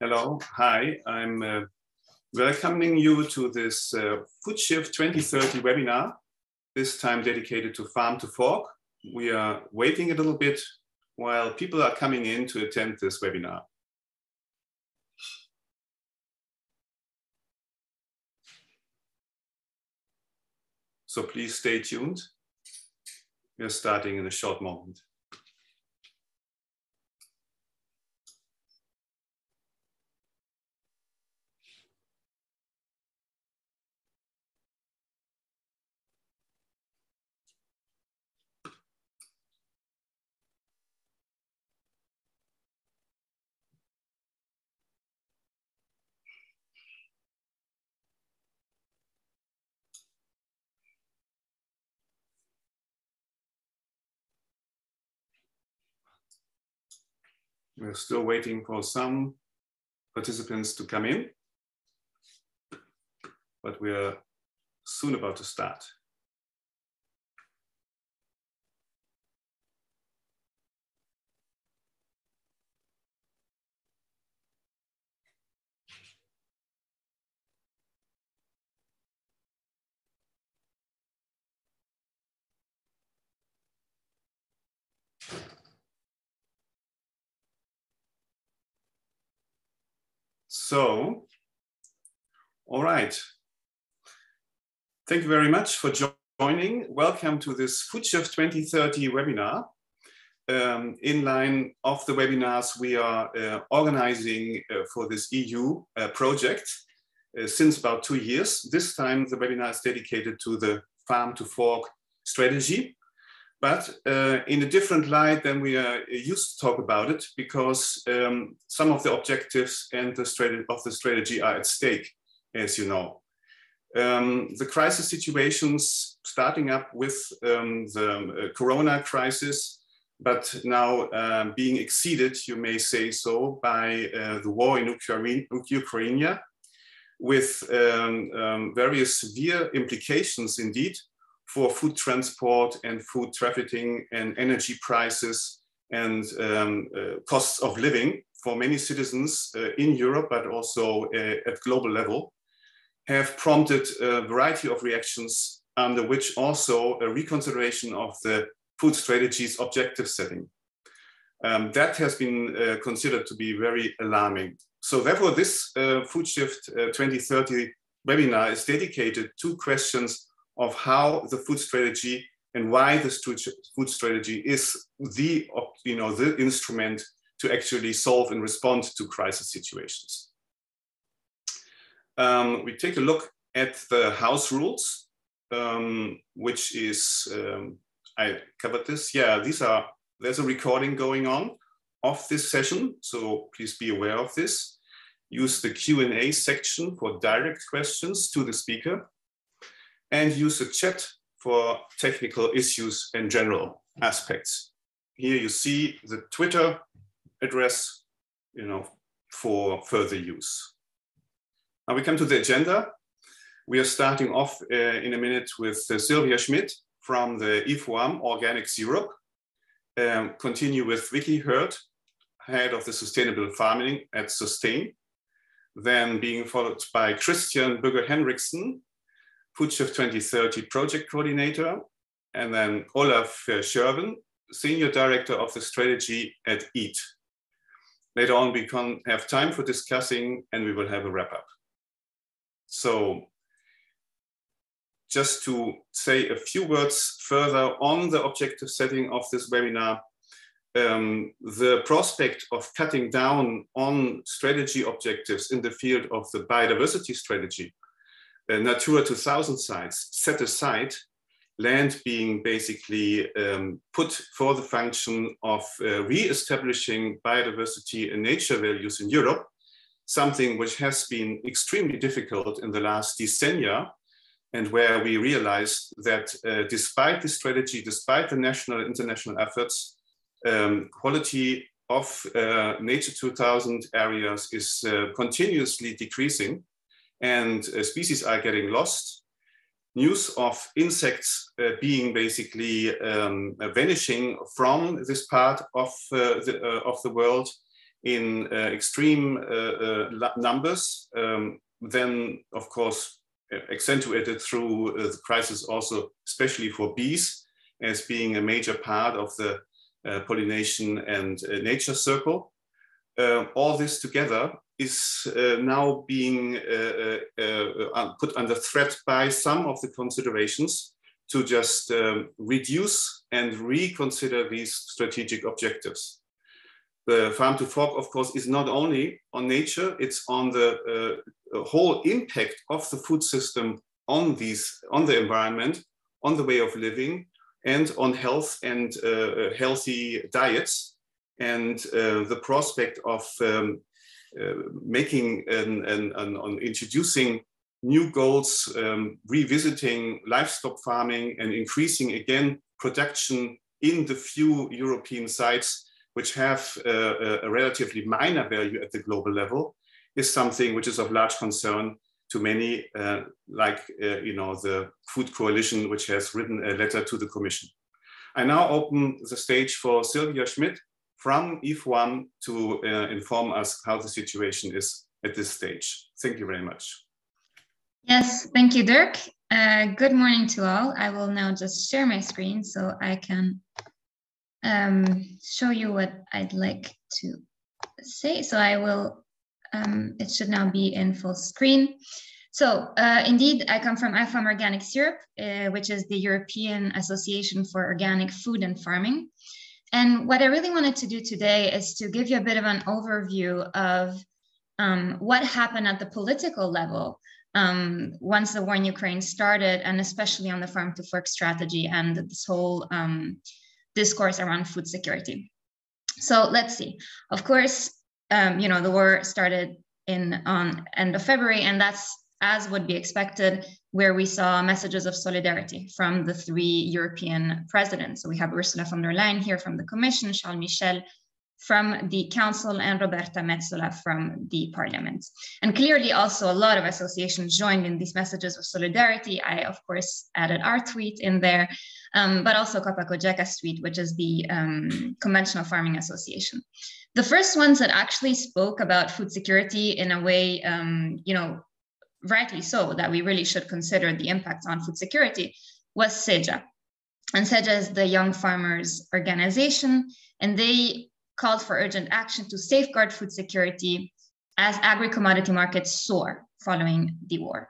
Hello, hi, I'm welcoming you to this Foodshift 2030 webinar, this time dedicated to farm to fork. We are waiting a little bit while people are coming in to attend this webinar. So please stay tuned. We are starting in a short moment. We're still waiting for some participants to come in, but we're soon about to start. So, all right. Thank you very much for joining. Welcome to this Foodshift 2030 webinar. In line of the webinars we are organizing for this EU project since about 2 years. This time the webinar is dedicated to the farm to fork strategy, but in a different light than we are used to talk about it, because some of the objectives and the strategy are at stake, as you know. The crisis situations starting up with the Corona crisis, but now being exceeded, you may say so, by the war in Ukraine, with various severe implications indeed for food transport and food trafficking and energy prices and costs of living for many citizens in Europe, but also at global level, have prompted a variety of reactions, under which also a reconsideration of the food strategy's objective setting. That has been considered to be very alarming. So therefore, this Foodshift 2030 webinar is dedicated to questions of how the food strategy and why the food strategy is the instrument to actually solve and respond to crisis situations. We take a look at the house rules, which is, I covered this. Yeah, there's a recording going on of this session, so please be aware of this. Use the Q&A section for direct questions to the speaker, and use the chat for technical issues and general aspects. Here you see the Twitter address, for further use. Now we come to the agenda. We are starting off in a minute with Sylvia Schmidt from the IFOAM Organics Europe. Continue with Vicky Hurd, head of the Sustainable Farming at Sustain. Then being followed by Christian Bøger-Henriksen, Foodshift 2030 project coordinator. And then Olaf Schörven, senior director of the strategy at EAT. Later on, we can have time for discussing and we will have a wrap up. So just to say a few words further on the objective setting of this webinar, the prospect of cutting down on strategy objectives in the field of the biodiversity strategy, Natura 2000 sites set aside, land being basically put for the function of re-establishing biodiversity and nature values in Europe, something which has been extremely difficult in the last decennia, and where we realized that despite the strategy, despite the national and international efforts, quality of Nature 2000 areas is continuously decreasing, and species are getting lost. News of insects being basically vanishing from this part of the world in extreme numbers, then of course accentuated through the crisis also, especially for bees, as being a major part of the pollination and nature circle. All this together is now being put under threat by some of the considerations to just reduce and reconsider these strategic objectives. The farm to fork, of course, is not only on nature, it's on the whole impact of the food system on the environment, on the way of living, and on health and healthy diets. And the prospect of making and introducing new goals, revisiting livestock farming and increasing again production in the few European sites which have a relatively minor value at the global level, is something which is of large concern to many, like the Food Coalition, which has written a letter to the Commission. I now open the stage for Sylvia Schmidt from IFOAM to inform us how the situation is at this stage. Thank you very much. Yes, thank you, Dirk. Good morning to all. I will now just share my screen so I can show you what I'd like to say. So I will, it should now be in full screen. So indeed, I come from IFOAM Organics Europe, which is the European Association for Organic Food and Farming. And what I really wanted to do today is to give you a bit of an overview of what happened at the political level once the war in Ukraine started, and especially on the farm to fork strategy and this whole discourse around food security. So let's see. Of course, the war started on end of February, and that's as would be expected, where we saw messages of solidarity from the three European presidents. So we have Ursula von der Leyen here from the Commission, Charles Michel from the Council, and Roberta Metsola from the Parliament. And clearly also a lot of associations joined in these messages of solidarity. I, of course, added our tweet in there, but also Copa-Cogeca's tweet, which is the Conventional Farming Association. The first ones that actually spoke about food security in a way, rightly so, that we really should consider the impact on food security, was SEJA. And SEJA is the Young Farmers Organization, and they called for urgent action to safeguard food security as agri-commodity markets soar following the war.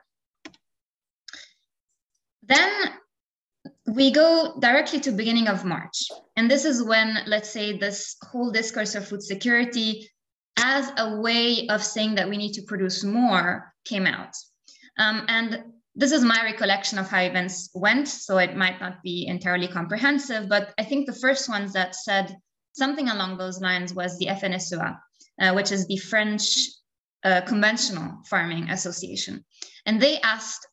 Then we go directly to beginning of March. And this is when, let's say, this whole discourse of food security as a way of saying that we need to produce more came out. And this is my recollection of how events went, so it might not be entirely comprehensive, but I think the first ones that said something along those lines was the FNSEA, which is the French Conventional Farming Association. And they asked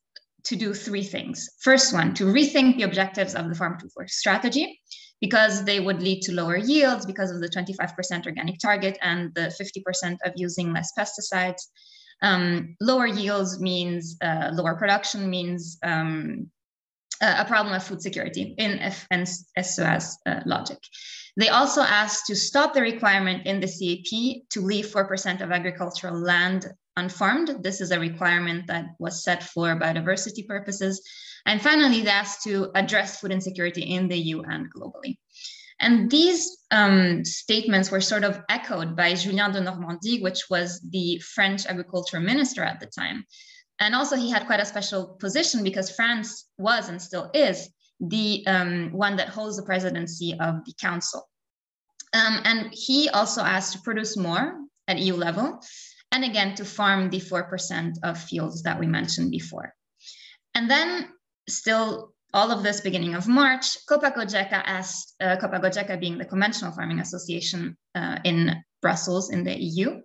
to do three things. First one, to rethink the objectives of the farm to fork strategy, because they would lead to lower yields because of the 25% organic target and the 50% of using less pesticides. Lower yields means lower production, means a problem of food security in FNSEA's logic. They also asked to stop the requirement in the CAP to leave 4% of agricultural land unfarmed. This is a requirement that was set for biodiversity purposes. And finally, they asked to address food insecurity in the EU and globally. And these statements were sort of echoed by Julien de Normandie, which was the French agriculture minister at the time. And also he had quite a special position because France was and still is the one that holds the presidency of the Council. And he also asked to produce more at EU level, and again, to farm the 4% of fields that we mentioned before. And then still all of this beginning of March, Copa-Cogeca asked, Copa-Cogeca being the Conventional Farming Association in Brussels in the EU,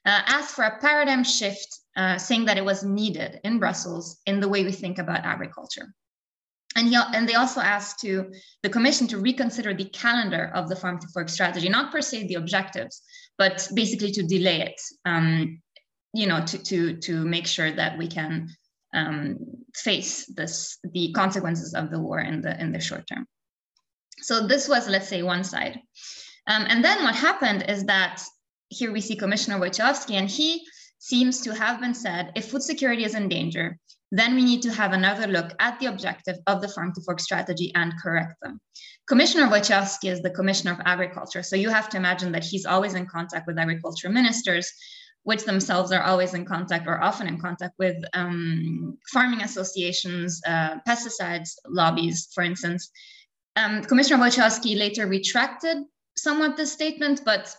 asked for a paradigm shift, saying that it was needed in Brussels in the way we think about agriculture. And they also asked to the Commission to reconsider the calendar of the farm to fork strategy, not per se the objectives, but basically to delay it, to make sure that we can face the consequences of the war in the short term. So this was, let's say, one side. And then what happened is that here we see Commissioner Wojciechowski, and he seems to have been said, if food security is in danger, then we need to have another look at the objective of the farm to fork strategy and correct them. Commissioner Wojciechowski is the Commissioner of Agriculture. So you have to imagine that he's always in contact with agriculture ministers, which themselves are always in contact or often in contact with farming associations, pesticides lobbies, for instance. Commissioner Wojciechowski later retracted somewhat this statement, but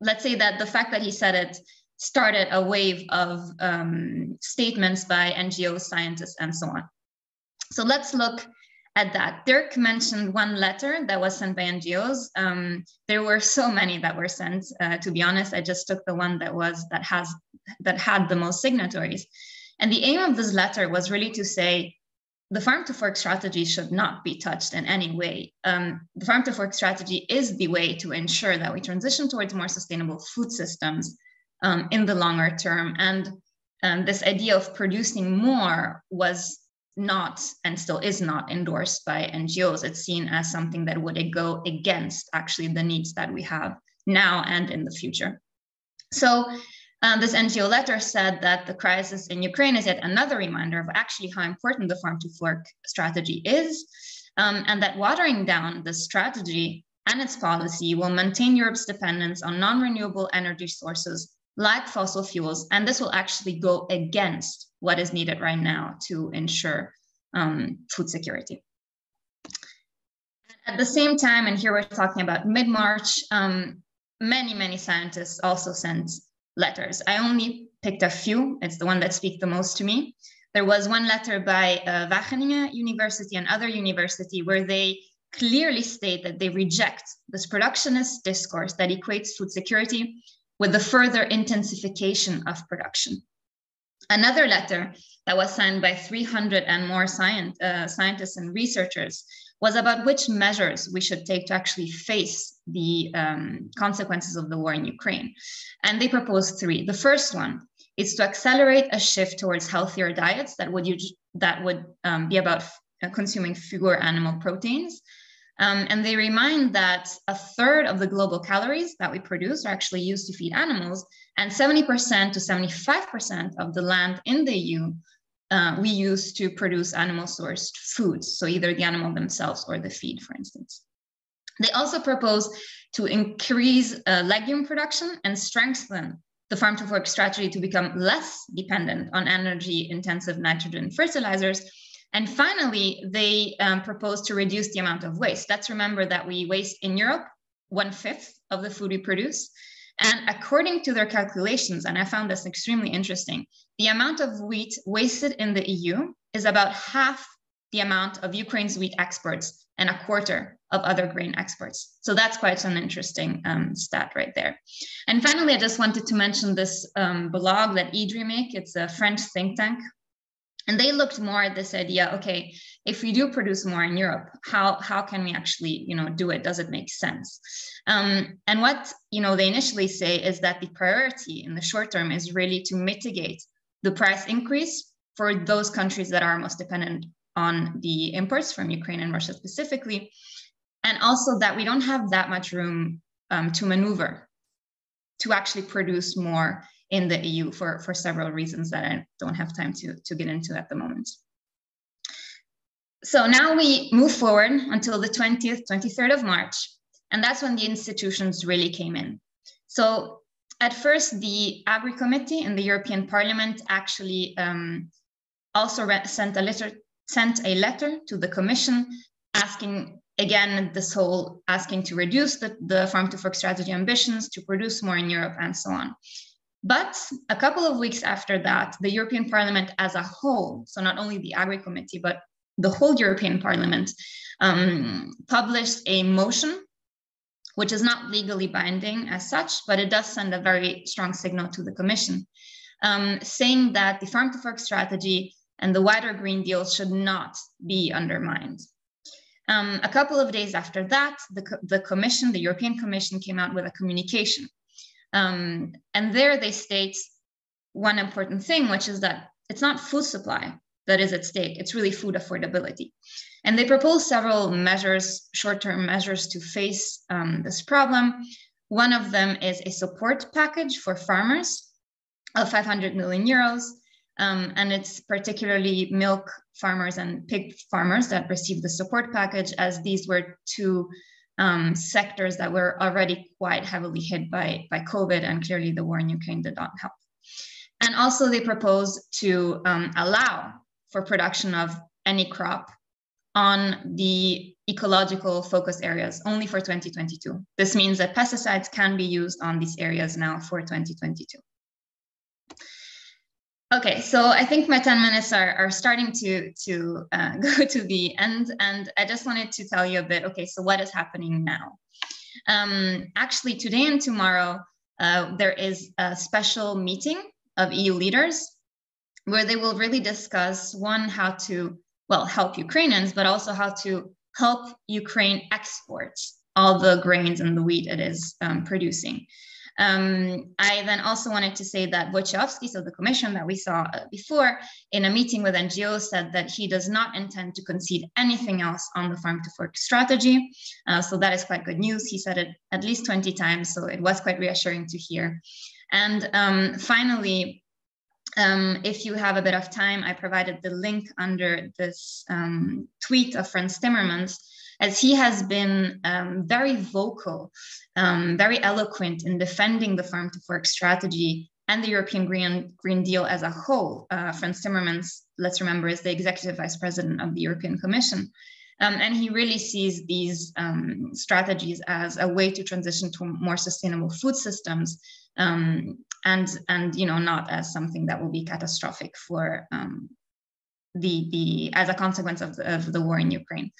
let's say that the fact that he said it started a wave of statements by NGOs, scientists, and so on. So let's look at that. Dirk mentioned one letter that was sent by NGOs. There were so many that were sent. To be honest, I just took the one that had the most signatories. And the aim of this letter was really to say the farm to fork strategy should not be touched in any way. The farm to fork strategy is the way to ensure that we transition towards more sustainable food systems in the longer term. And this idea of producing more was not, and still is not, endorsed by NGOs. It's seen as something that would go against actually the needs that we have now and in the future. So this NGO letter said that the crisis in Ukraine is yet another reminder of actually how important the farm to fork strategy is, and that watering down the strategy and its policy will maintain Europe's dependence on non-renewable energy sources like fossil fuels, and this will actually go against what is needed right now to ensure food security. At the same time, and here we're talking about mid-March, many scientists also sent letters. I only picked a few. It's the one that speaks the most to me. There was one letter by Wageningen University and other university where they clearly state that they reject this productionist discourse that equates food security with the further intensification of production. Another letter that was signed by 300 and more scientists and researchers was about which measures we should take to actually face the consequences of the war in Ukraine. And they proposed three. The first one is to accelerate a shift towards healthier diets that would be about consuming fewer animal proteins. And they remind that a third of the global calories that we produce are actually used to feed animals, and 70% to 75% of the land in the EU we use to produce animal-sourced foods, so either the animal themselves or the feed, for instance. They also propose to increase legume production and strengthen the farm to fork strategy to become less dependent on energy-intensive nitrogen fertilizers. And finally, they propose to reduce the amount of waste. Let's remember that we waste in Europe 1/5 of the food we produce. And according to their calculations, and I found this extremely interesting, the amount of wheat wasted in the EU is about half the amount of Ukraine's wheat exports and a quarter of other grain exports. So that's quite an interesting stat right there. And finally, I just wanted to mention this blog that IDRI make. It's a French think tank. And they looked more at this idea, okay, if we do produce more in Europe, how can we actually, do it? Does it make sense? And what, they initially say is that the priority in the short term is really to mitigate the price increase for those countries that are most dependent on the imports from Ukraine and Russia specifically. And also that we don't have that much room to maneuver, to actually produce more in the EU for several reasons that I don't have time to get into at the moment. So now we move forward until the 20th, 23rd of March, and that's when the institutions really came in. So at first, the Agri Committee in the European Parliament actually also sent a letter to the Commission asking, again, asking to reduce the farm to fork strategy ambitions, to produce more in Europe and so on. But a couple of weeks after that, the European Parliament as a whole, so not only the Agri Committee, but the whole European Parliament, published a motion, which is not legally binding as such, but it does send a very strong signal to the Commission, saying that the farm to fork strategy and the wider Green Deal should not be undermined. A couple of days after that, the European Commission came out with a communication. And there they state one important thing, which is that it's not food supply that is at stake, it's really food affordability. And they propose several measures, short-term measures to face this problem. One of them is a support package for farmers of 500 million euros. And it's particularly milk farmers and pig farmers that received the support package, as these were two sectors that were already quite heavily hit by COVID, and clearly the war in Ukraine did not help. And also they proposed to allow for production of any crop on the ecological focus areas only for 2022. This means that pesticides can be used on these areas now for 2022. Okay, so I think my 10 minutes are starting to go to the end, and I just wanted to tell you a bit, okay, so what is happening now? Actually, today and tomorrow, there is a special meeting of EU leaders where they will really discuss, one, how to, well, help Ukrainians, but also how to help Ukraine export all the grains and the wheat it is producing. I then also wanted to say that Wojciechowski, so the commission that we saw before, in a meeting with NGOs, said that he does not intend to concede anything else on the farm to fork strategy. So that is quite good news. He said it at least 20 times, so it was quite reassuring to hear. And finally, if you have a bit of time, I provided the link under this tweet of Franz Timmermans, as he has been very vocal, very eloquent in defending the farm to fork strategy and the European Green Deal as a whole. Franz Timmermans, let's remember, is the executive vice president of the European Commission. And he really sees these strategies as a way to transition to more sustainable food systems, and you know, not as something that will be catastrophic for as a consequence of the war in Ukraine.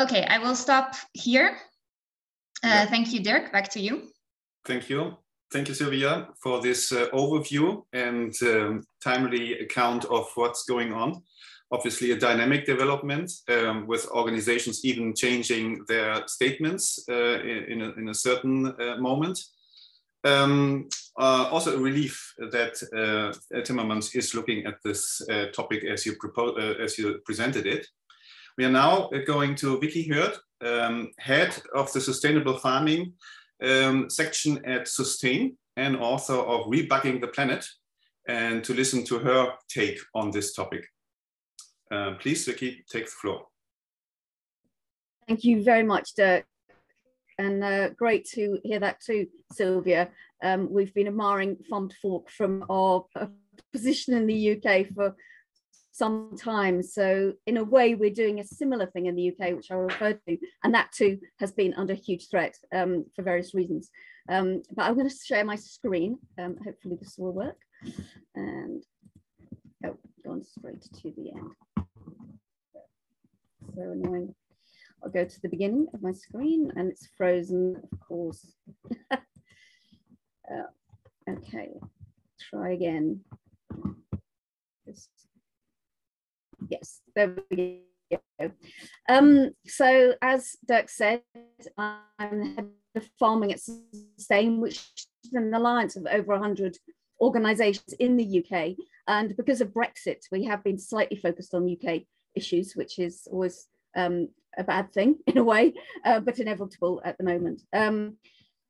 Okay, I will stop here. Yeah. Thank you, Dirk. Back to you. Thank you. Thank you, Sylvia, for this overview and timely account of what's going on. Obviously, a dynamic development with organizations even changing their statements in a certain moment. Also a relief that Timmermans is looking at this topic as you presented it. We are now going to Vicky Hurd, head of the Sustainable Farming section at Sustain and author of Rebugging the Planet, and to listen to her take on this topic. Please, Vicky, take the floor. Thank you very much, Dirk. And great to hear that too, Sylvia. We've been admiring Farm to Fork from our position in the UK for some time. So in a way, we're doing a similar thing in the UK, which I referred to, and that too has been under huge threat for various reasons. But I'm going to share my screen. Hopefully this will work. And oh, gone straight to the end. So annoying. I'll go to the beginning of my screen and it's frozen, of course. Okay, try again. Yes, there we go. So as Dirk said, I'm head of farming at Sustain, which is an alliance of over 100 organisations in the UK. And because of Brexit, we have been slightly focused on UK issues, which is always a bad thing in a way, but inevitable at the moment.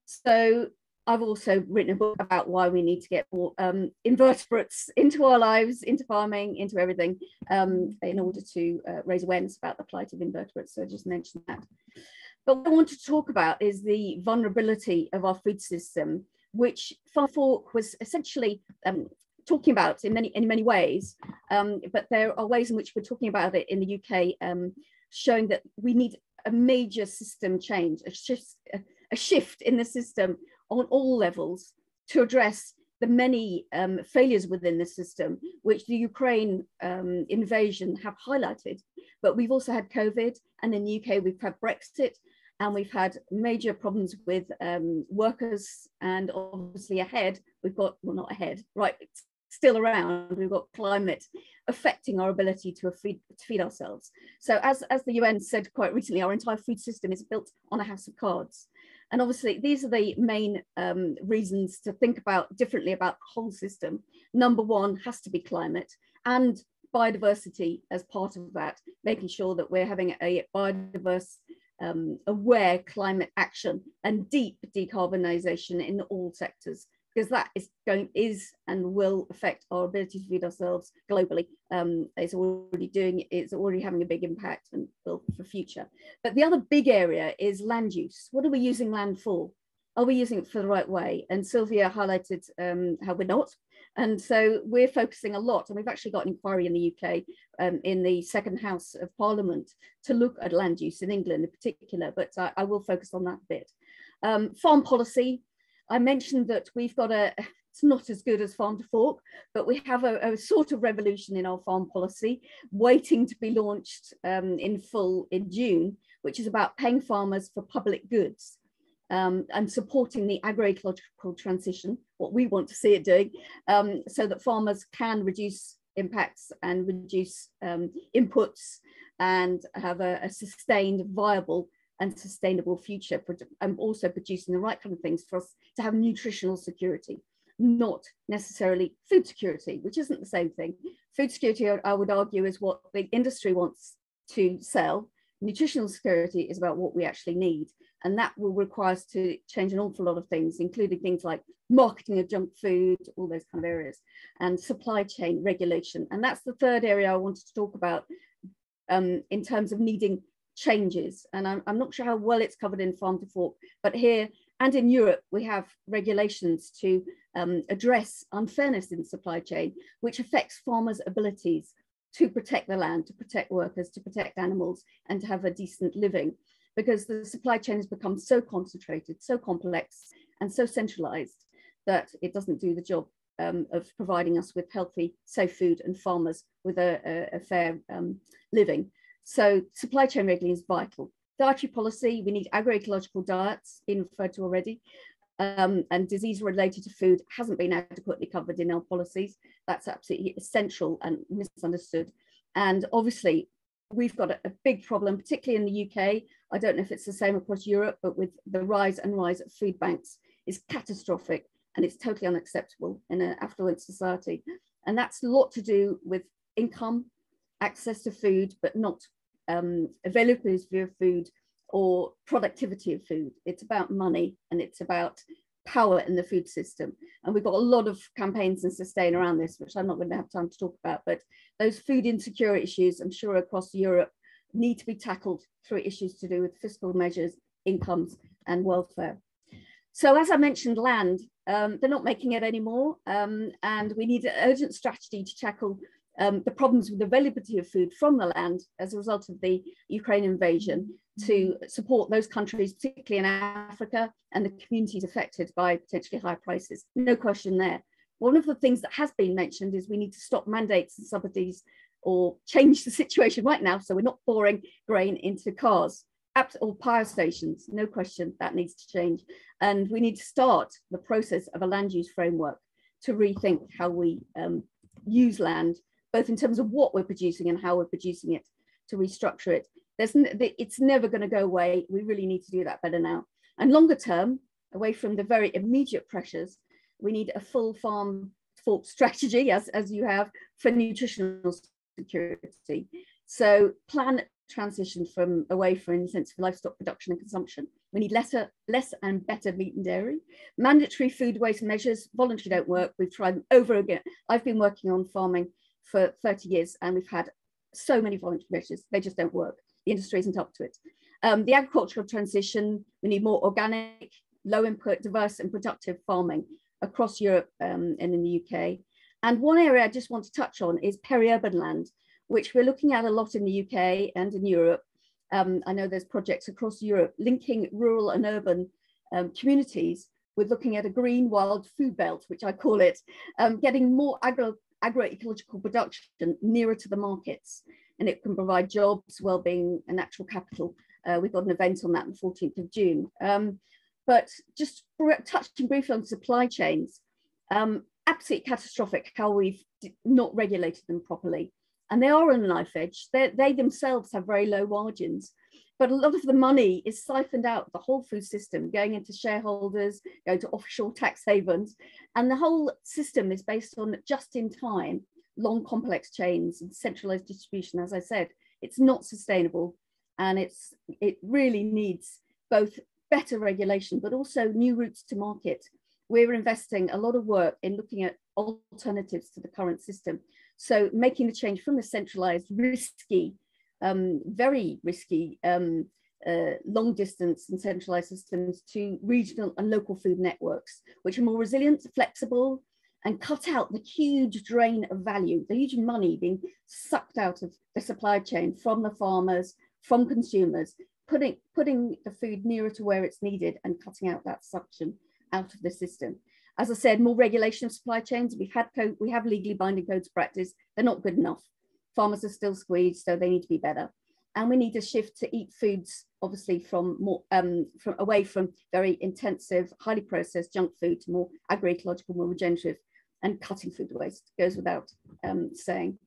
So I've also written a book about why we need to get more invertebrates into our lives, into farming, into everything, in order to raise awareness about the plight of invertebrates. So I just mentioned that. But what I want to talk about is the vulnerability of our food system, which Farm to Fork was essentially talking about in many ways. But there are ways in which we're talking about it in the UK, showing that we need a major system change, a shift in the system on all levels to address the many failures within the system, which the Ukraine invasion have highlighted. But we've also had COVID, and in the UK we've had Brexit, and we've had major problems with workers, and obviously ahead we've got, well, not ahead, right, still around, we've got climate affecting our ability to feed ourselves. So as the UN said quite recently, our entire food system is built on a house of cards. And obviously these are the main reasons to think about differently about the whole system. Number one has to be climate and biodiversity as part of that, making sure that we're having a biodiverse aware climate action and deep decarbonisation in all sectors, because that is and will affect our ability to feed ourselves globally. It's already having a big impact and will for future. But the other big area is land use. What are we using land for? Are we using it for the right way? And Sylvia highlighted how we're not. And so we're focusing a lot, and we've actually got an inquiry in the UK in the second House of Parliament to look at land use in England in particular, but I will focus on that a bit. Farm policy, I mentioned that we've got it's not as good as farm to fork, but we have a sort of revolution in our farm policy waiting to be launched in full in June, which is about paying farmers for public goods. And supporting the agroecological transition, what we want to see it doing, so that farmers can reduce impacts and reduce inputs and have a sustained, viable and sustainable future, and also producing the right kind of things for us to have nutritional security, not necessarily food security, which isn't the same thing. Food security, I would argue, is what the industry wants to sell. Nutritional security is about what we actually need. And that will require us to change an awful lot of things, including things like marketing of junk food, all those kind of areas, and supply chain regulation. And that's the third area I wanted to talk about in terms of needing changes. And I'm not sure how well it's covered in Farm to Fork, but here and in Europe, we have regulations to address unfairness in the supply chain, which affects farmers' abilities to protect the land, to protect workers, to protect animals, and to have a decent living. Because the supply chain has become so concentrated, so complex, and so centralized that it doesn't do the job of providing us with healthy, safe food and farmers with a fair living. So supply chain regulation is vital. Dietary policy, we need agroecological diets, been referred to already, and disease related to food hasn't been adequately covered in our policies. That's absolutely essential and misunderstood. And obviously, we've got a big problem, particularly in the UK. I don't know if it's the same across Europe, but with the rise of food banks is catastrophic, and it's totally unacceptable in an affluent society. And that's a lot to do with income, access to food, but not availability of food or productivity of food. It's about money, and it's about power in the food system. And we've got a lot of campaigns and sustain around this, which I'm not going to have time to talk about, but those food insecurity issues, I'm sure across Europe, need to be tackled through issues to do with fiscal measures, incomes and welfare. So as I mentioned, land, they're not making it anymore, and we need an urgent strategy to tackle the problems with availability of food from the land as a result of the Ukraine invasion, to support those countries, particularly in Africa, and the communities affected by potentially high prices. No question there. One of the things that has been mentioned is we need to stop mandates and subsidies, or change the situation right now so we're not pouring grain into cars or power stations. No question, that needs to change. And we need to start the process of a land use framework to rethink how we use land, both in terms of what we're producing and how we're producing it, to restructure it. It's never going to go away. We really need to do that better now. And longer term, away from the very immediate pressures, we need a full farm fork strategy, as you have, for nutritional security. So plan transition away from intensive livestock production and consumption. We need less and better meat and dairy. Mandatory food waste measures, voluntary don't work. We've tried them over again. I've been working on farming for 30 years, and we've had so many voluntary measures. They just don't work. The industry isn't up to it. The agricultural transition, we need more organic, low input, diverse and productive farming across Europe and in the UK. And one area I just want to touch on is peri-urban land, which we're looking at a lot in the UK and in Europe. I know there's projects across Europe linking rural and urban communities with looking at a green wild food belt, which I call it, getting more agroecological production nearer to the markets. And it can provide jobs, well-being and natural capital. We've got an event on that on the 14th of June. But just touching briefly on supply chains, absolutely catastrophic how we've not regulated them properly. And they are on a knife edge. They themselves have very low margins, but a lot of the money is siphoned out the whole food system, going into shareholders, going to offshore tax havens. And the whole system is based on just-in-time, long complex chains and centralized distribution. As I said, it's not sustainable. and it really needs both better regulation, but also new routes to market. We're investing a lot of work in looking at alternatives to the current system. So making the change from the centralized, risky, very risky, long distance and centralized systems to regional and local food networks, which are more resilient, flexible, and cut out the huge drain of value, the huge money being sucked out of the supply chain from the farmers, from consumers, putting the food nearer to where it's needed and cutting out that suction out of the system. As I said, more regulation of supply chains. We have legally binding codes of practice. They're not good enough. Farmers are still squeezed, so they need to be better. And we need a shift to eat foods, obviously, from away from very intensive, highly processed junk food to more agroecological, more regenerative, and cutting food waste. Goes without saying.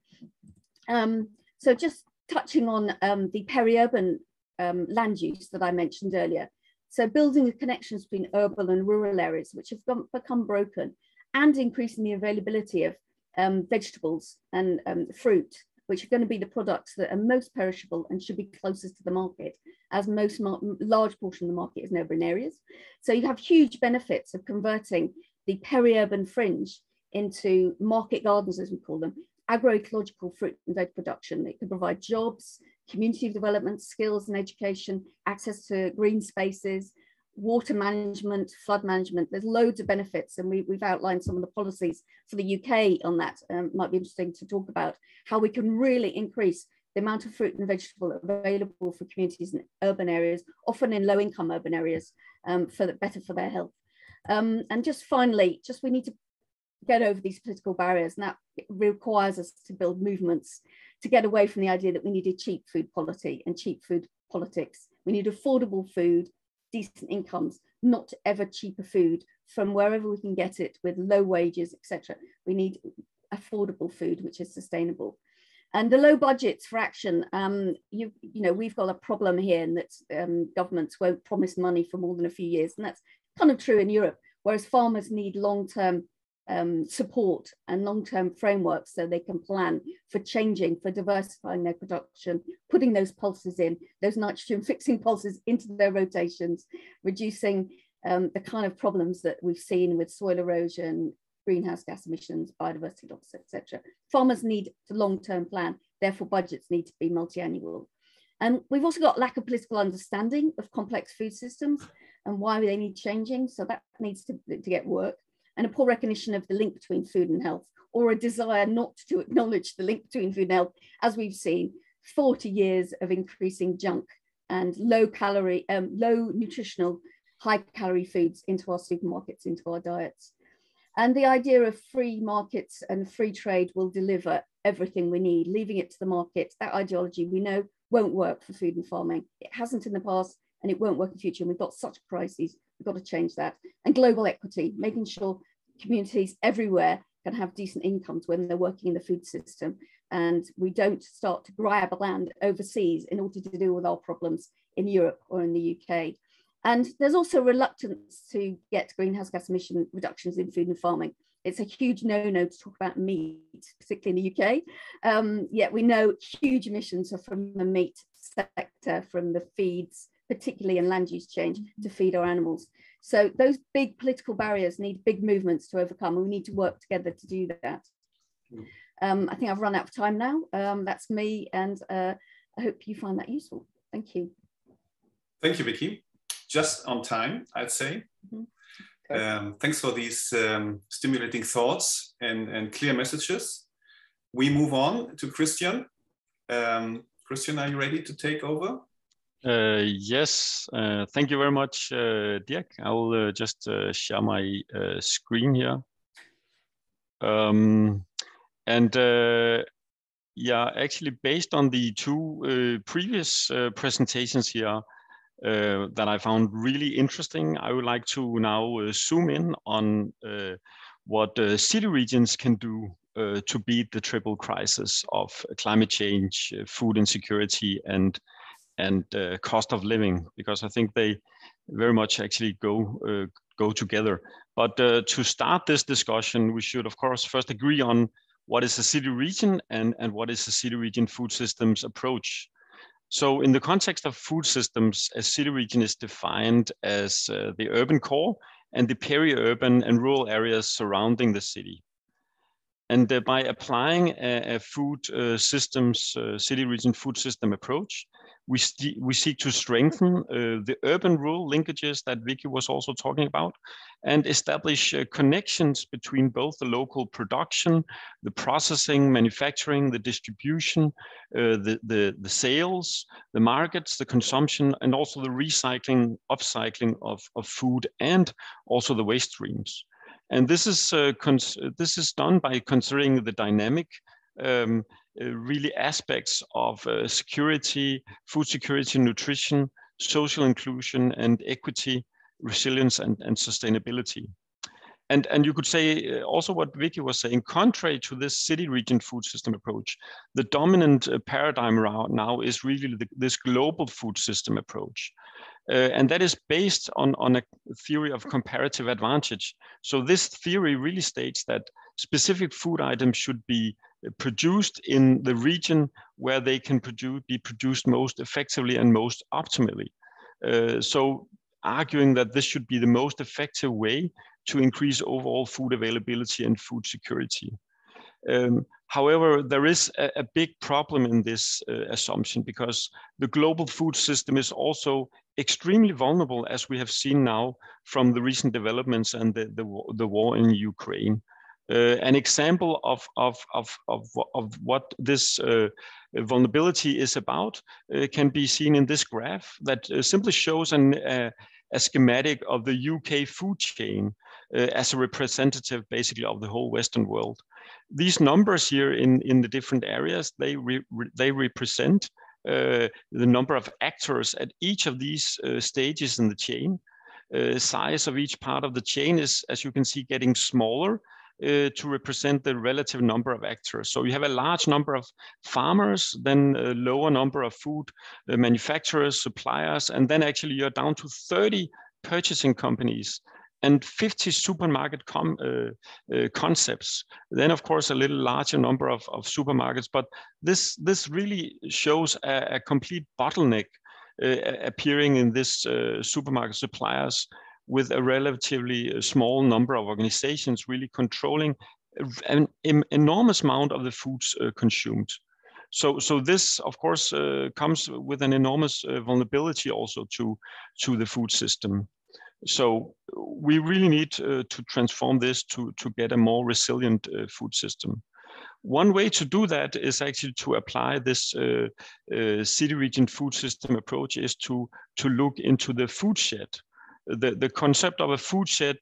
So just touching on the peri-urban land use that I mentioned earlier. So building the connections between urban and rural areas, which have become broken, and increasing the availability of vegetables and fruit, which are going to be the products that are most perishable and should be closest to the market, as most large portion of the market is in urban areas. So you have huge benefits of converting the peri-urban fringe into market gardens, as we call them, agroecological fruit and veg production. It can provide jobs, community development, skills and education, access to green spaces, water management, flood management. There's loads of benefits, and we've outlined some of the policies for the UK on that. Might be interesting to talk about how we can really increase the amount of fruit and vegetable available for communities in urban areas, often in low-income urban areas, better for their health. And just finally, we need to get over these political barriers, and that requires us to build movements to get away from the idea that we need a cheap food policy and cheap food politics. We need affordable food, decent incomes, not ever cheaper food from wherever we can get it with low wages, etc. We need affordable food which is sustainable. And the low budgets for action, you know, we've got a problem here in that governments won't promise money for more than a few years, and that's kind of true in Europe, whereas farmers need long-term support and long-term frameworks so they can plan for changing, for diversifying their production, putting those pulses in, those nitrogen fixing pulses into their rotations, reducing the kind of problems that we've seen with soil erosion, greenhouse gas emissions, biodiversity loss, etc. Farmers need a long-term plan, therefore budgets need to be multi-annual. And we've also got lack of political understanding of complex food systems and why they need changing, so that needs to get work. And a poor recognition of the link between food and health, or a desire not to acknowledge the link between food and health, as we've seen 40 years of increasing junk and low nutritional, high calorie foods into our supermarkets, into our diets. And the idea of free markets and free trade will deliver everything we need, leaving it to the market. That ideology we know won't work for food and farming. It hasn't in the past, and it won't work in the future. And we've got such crises. We've got to change that. And global equity, making sure communities everywhere can have decent incomes when they're working in the food system. And we don't start to grab land overseas in order to deal with our problems in Europe or in the UK. And there's also reluctance to get greenhouse gas emission reductions in food and farming. It's a huge no-no to talk about meat, particularly in the UK. Yet we know huge emissions are from the meat sector, from the feeds, particularly in land use change, to feed our animals. So those big political barriers need big movements to overcome, and we need to work together to do that. I think I've run out of time now. That's me, and I hope you find that useful. Thank you. Thank you, Vicky. Just on time, I'd say. Thanks for these stimulating thoughts and clear messages. We move on to Christian. Christian, are you ready to take over? Yes, thank you very much, Dirk. I will just share my screen here. Yeah, actually, based on the two previous presentations here that I found really interesting, I would like to now zoom in on what city regions can do to beat the triple crisis of climate change, food insecurity, and cost of living, because I think they very much actually go together. But to start this discussion, we should, of course, first agree on what is a city region and what is a city region food systems approach. So in the context of food systems, a city region is defined as the urban core and the peri-urban and rural areas surrounding the city. And by applying a food city region food system approach, we seek to strengthen the urban-rural linkages that Vicky was also talking about, and establish connections between both the local production, the processing, manufacturing, the distribution, the sales, the markets, the consumption, and also the recycling, upcycling of food, and also the waste streams. And this is done by considering the dynamic really aspects of security, food security, nutrition, social inclusion, and equity, resilience, and sustainability. And you could say also what Vicky was saying, contrary to this city region food system approach, the dominant paradigm now is really this global food system approach. And that is based on a theory of comparative advantage. So this theory really states that specific food items should be produced in the region where they can be produced most effectively and most optimally. So arguing that this should be the most effective way to increase overall food availability and food security. However, there is a big problem in this assumption, because the global food system is also extremely vulnerable, as we have seen now from the recent developments and the war in Ukraine. An example of what this vulnerability is about can be seen in this graph that simply shows a schematic of the UK food chain as a representative basically of the whole Western world. These numbers here in the different areas, they represent the number of actors at each of these stages in the chain. Size of each part of the chain is, as you can see, getting smaller to represent the relative number of actors. So you have a large number of farmers, then a lower number of food manufacturers, suppliers, and then actually you're down to 30 purchasing companies and 50 supermarket concepts. Then, of course, a little larger number of supermarkets. But this really shows a complete bottleneck appearing in this supermarket suppliers, with a relatively small number of organizations really controlling an enormous amount of the foods consumed. So this, of course, comes with an enormous vulnerability also to the food system. So we really need to transform this to get a more resilient food system. One way to do that is actually to apply this city region food system approach is to look into the food shed. The concept of a food shed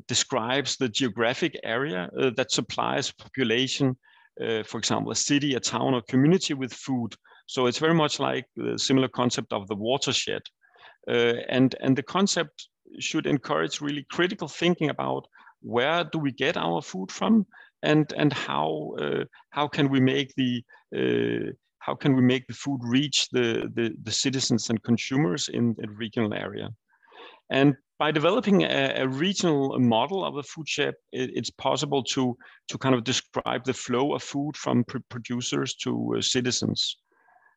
describes the geographic area that supplies population, for example, a city, a town, or community with food. So it's very much like the similar concept of the watershed. And the concept should encourage really critical thinking about where do we get our food from, and how can we make the food reach the citizens and consumers in the regional area. And by developing a regional model of the food shed, it's possible to kind of describe the flow of food from producers to citizens.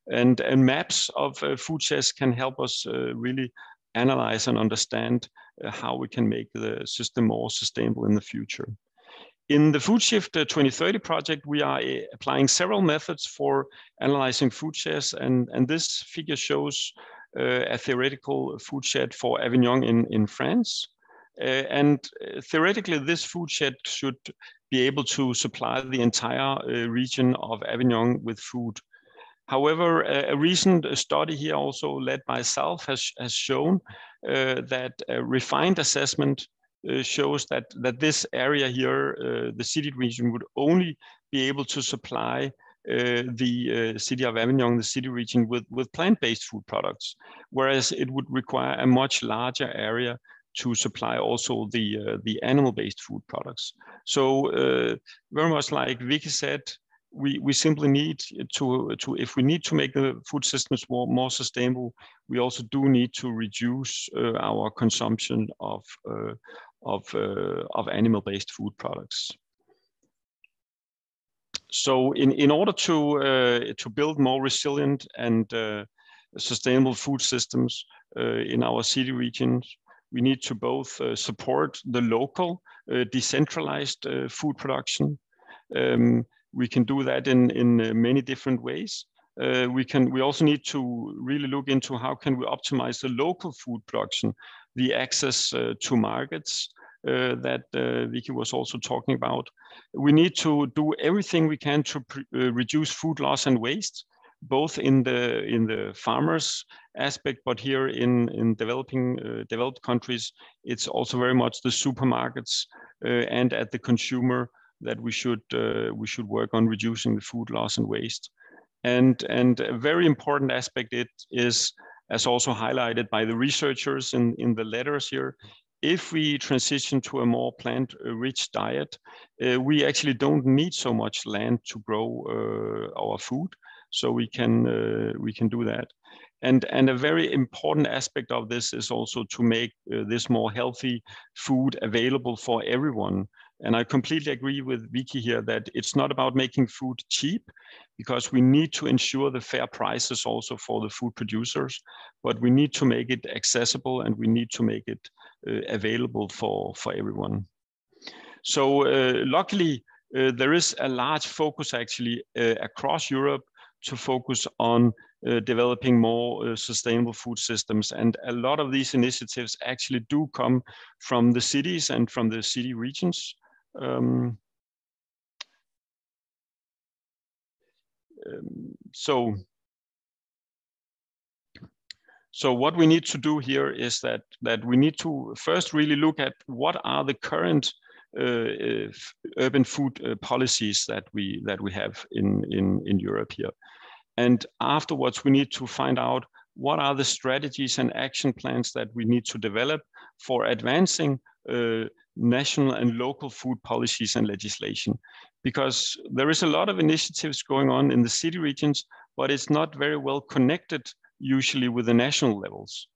And maps of food sheds can help us really analyze and understand how we can make the system more sustainable in the future. In the Foodshift 2030 project, we are applying several methods for analyzing food sheds, and this figure shows a theoretical food shed for Avignon in France. And theoretically, this food shed should be able to supply the entire region of Avignon with food. However, a recent study here, also led by SELF, has shown that a refined assessment shows that this area here, the city region, would only be able to supply the city of Avignon, the city region, with plant-based food products, whereas it would require a much larger area to supply also the animal-based food products. So very much like Vicky said, we simply need to if we need to make the food systems more sustainable, we also do need to reduce our consumption of animal-based food products. So in order to build more resilient and sustainable food systems in our city regions, we need to both support the local decentralized food production. We can do that in many different ways. We also need to really look into how can we optimize the local food production, the access to markets that Vicky was also talking about. We need to do everything we can to reduce food loss and waste, both in the farmers aspect, but here in developed countries, it's also very much the supermarkets and at the consumer that we should work on reducing the food loss and waste. And a very important aspect it is, as also highlighted by the researchers in the letters here, if we transition to a more plant-rich diet, we actually don't need so much land to grow our food, so we can do that. And a very important aspect of this is also to make this more healthy food available for everyone. And I completely agree with Vicky here that it's not about making food cheap, because we need to ensure the fair prices also for the food producers, but we need to make it accessible and we need to make it available for everyone. So luckily, there is a large focus actually across Europe to focus on developing more sustainable food systems. And a lot of these initiatives actually do come from the cities and from the city regions. So what we need to do here is that we need to first really look at what are the current urban food policies that we have in Europe here. And afterwards, we need to find out what are the strategies and action plans that we need to develop for advancing national and local food policies and legislation. Because there is a lot of initiatives going on in the city regions, but it's not very well connected usually with the national levels.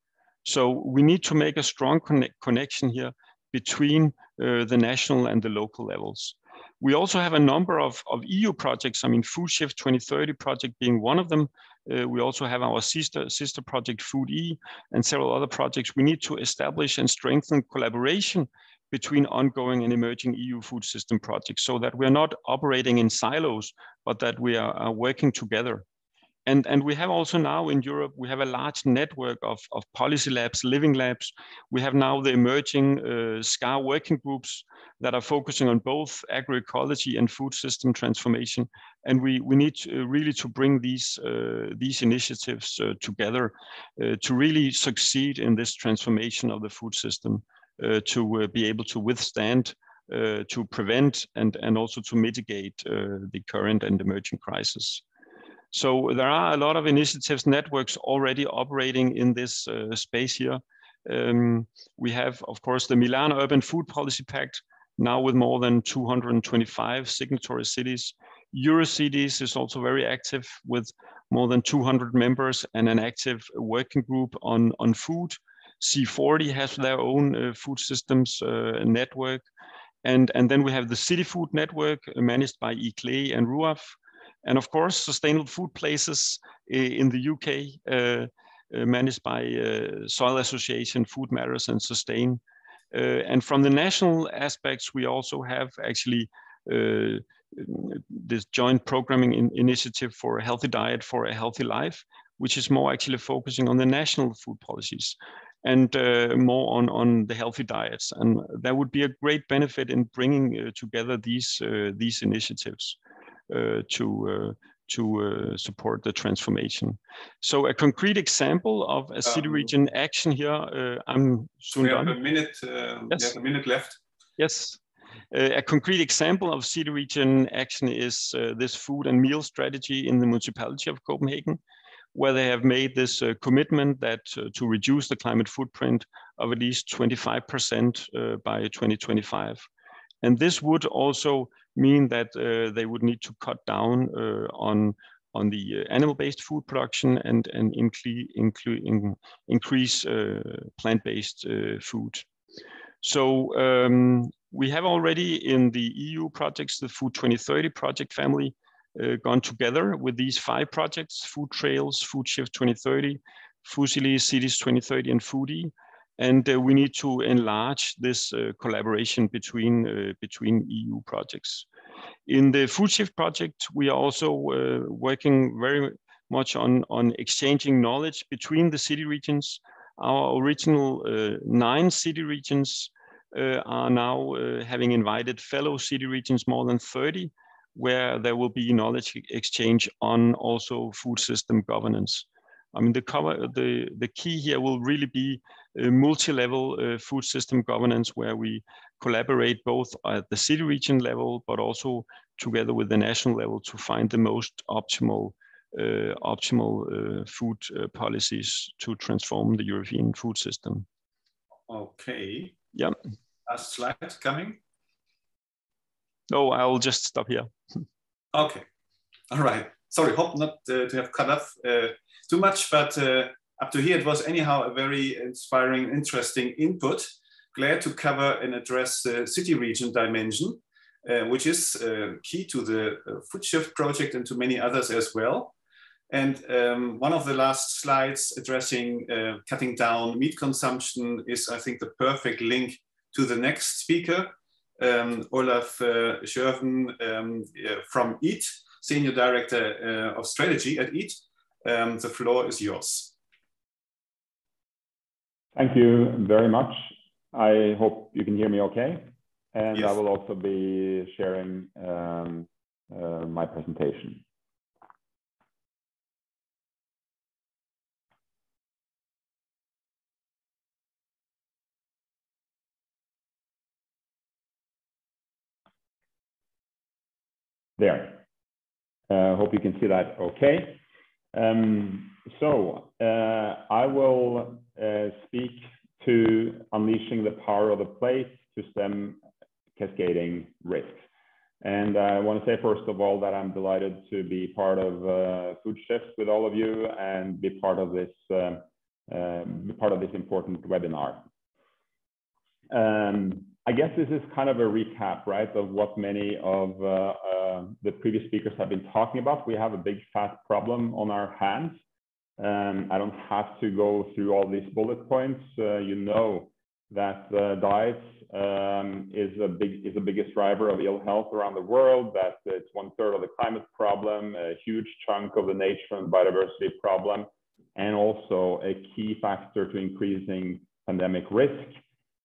So we need to make a strong connection here between the national and the local levels. We also have a number of EU projects. I mean, Foodshift 2030 project being one of them. We also have our sister project, Food-E, and several other projects. We need to establish and strengthen collaboration between ongoing and emerging EU food system projects, so that we're not operating in silos, but that we are working together. And we have also now in Europe, we have a large network of policy labs, living labs. We have now the emerging SCAR working groups that are focusing on both agroecology and food system transformation. And we need really to bring these initiatives together to really succeed in this transformation of the food system, to be able to withstand, to prevent, and also to mitigate the current and emerging crisis. So there are a lot of initiatives, networks already operating in this space here. We have, of course, the Milan Urban Food Policy Pact, now with more than 225 signatory cities. Eurocities is also very active with more than 200 members and an active working group on food. C40 has their own food systems network. And then we have the City Food Network managed by ICLE and RUAF. And of course, Sustainable Food Places in the UK, managed by Soil Association, Food Matters and Sustain. And from the national aspects, we also have actually this joint programming initiative for a healthy diet for a healthy life, which is more actually focusing on the national food policies and more on the healthy diets. And that would be a great benefit in bringing together these initiatives to support the transformation. So a concrete example of a city region action here, I'm soon done. We have a minute, yes. We have a minute left. Yes. A concrete example of city region action is this food and meal strategy in the municipality of Copenhagen, where they have made this commitment that to reduce the climate footprint of at least 25% by 2025. And this would also mean that they would need to cut down on the animal-based food production and increase plant-based food. So we have already in the EU projects, the Food 2030 project family, gone together with these 5 projects: Food Trails, Foodshift 2030, Fusili Cities 2030, and Foodie. And we need to enlarge this collaboration between EU projects. In the Foodshift project, we are also working very much on exchanging knowledge between the city regions. Our original 9 city regions are now having invited fellow city regions, more than 30, where there will be knowledge exchange on also food system governance. I mean, the key here will really be multi-level food system governance, where we collaborate both at the city region level, but also together with the national level to find the most optimal food policies to transform the European food system. Okay. Yeah. Last slide coming. No, I'll just stop here. Okay. All right. Sorry, hope not to have cut off too much, but up to here it was anyhow a very inspiring, interesting input. Glad to cover and address the city region dimension, which is key to the Foodshift project and to many others as well. And one of the last slides addressing cutting down meat consumption is, I think, the perfect link to the next speaker, Olaf Schörven from EAT, Senior Director of Strategy at EAT. The floor is yours. Thank you very much. I hope you can hear me okay. And yes. I will also be sharing my presentation. There. Hope you can see that okay. I will speak to unleashing the power of the plate to stem cascading risks. And I want to say, first of all, that I'm delighted to be part of Foodshift with all of you and be part of this important webinar. I guess this is kind of a recap, right, of what many of the previous speakers have been talking about. We have a big fat problem on our hands. I don't have to go through all these bullet points. You know that diets is the biggest driver of ill health around the world, that it's 1/3 of the climate problem, a huge chunk of the nature and biodiversity problem, and also a key factor to increasing pandemic risk.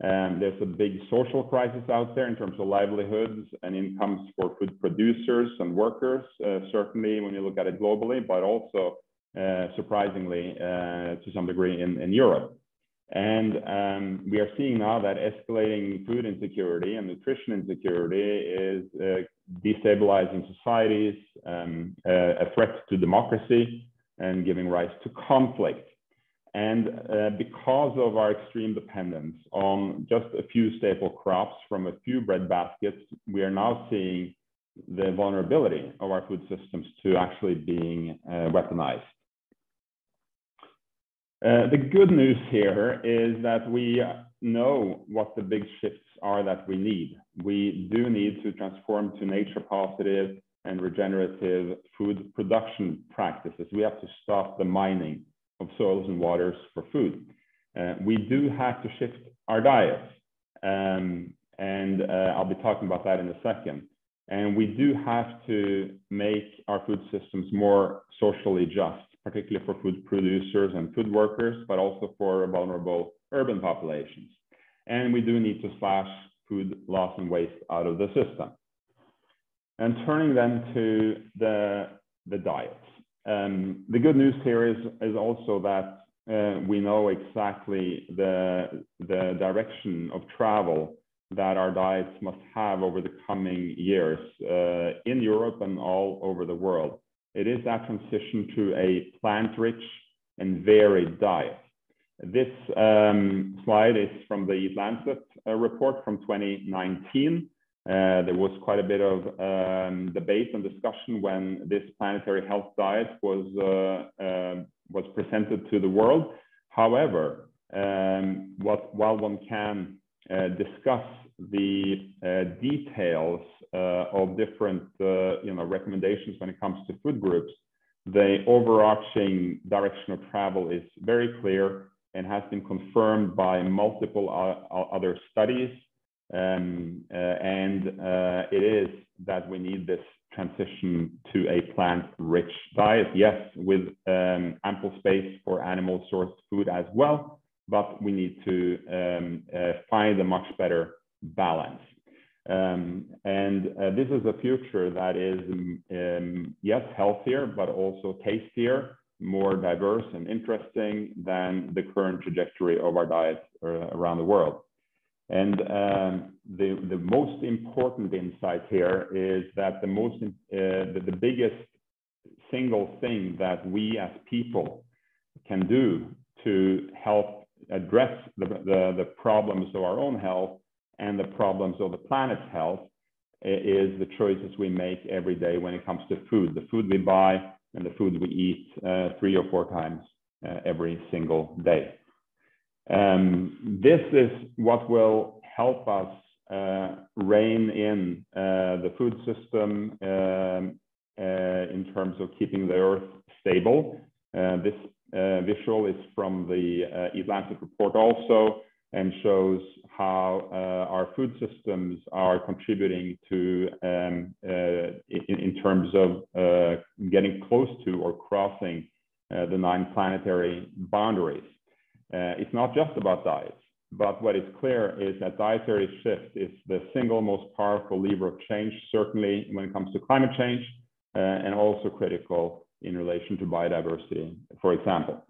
There's a big social crisis out there in terms of livelihoods and incomes for food producers and workers, certainly when you look at it globally, but also surprisingly to some degree in Europe. And we are seeing now that escalating food insecurity and nutrition insecurity is destabilizing societies, a threat to democracy, and giving rise to conflict. And because of our extreme dependence on just a few staple crops from a few bread baskets, we are now seeing the vulnerability of our food systems to actually being weaponized. The good news here is that we know what the big shifts are that we need. We do need to transform to nature positive and regenerative food production practices. We have to stop the mining of soils and waters for food. We do have to shift our diets, and I'll be talking about that in a second. And we do have to make our food systems more socially just, particularly for food producers and food workers, but also for vulnerable urban populations. And we do need to slash food loss and waste out of the system. And turning then to the diets. The good news here is also that we know exactly the direction of travel that our diets must have over the coming years in Europe and all over the world. It is that transition to a plant-rich and varied diet. This slide is from the Lancet report from 2019. There was quite a bit of debate and discussion when this planetary health diet was presented to the world. However, while one can discuss the details of different recommendations when it comes to food groups, the overarching direction of travel is very clear and has been confirmed by multiple other studies. It is that we need this transition to a plant-rich diet, yes, with ample space for animal-sourced food as well, but we need to find a much better balance. This is a future that is, yes, healthier, but also tastier, more diverse and interesting than the current trajectory of our diets around the world. And the most important insight here is that the biggest single thing that we as people can do to help address the problems of our own health and the problems of the planet's health is the choices we make every day when it comes to food, the food we buy and the food we eat 3 or 4 times every single day. This is what will help us rein in the food system in terms of keeping the earth stable. This visual is from the Atlantic report also, and shows how our food systems are contributing to in terms of getting close to or crossing the 9 planetary boundaries. It's not just about diets, but what is clear is that dietary shift is the single most powerful lever of change, certainly when it comes to climate change, and also critical in relation to biodiversity, for example.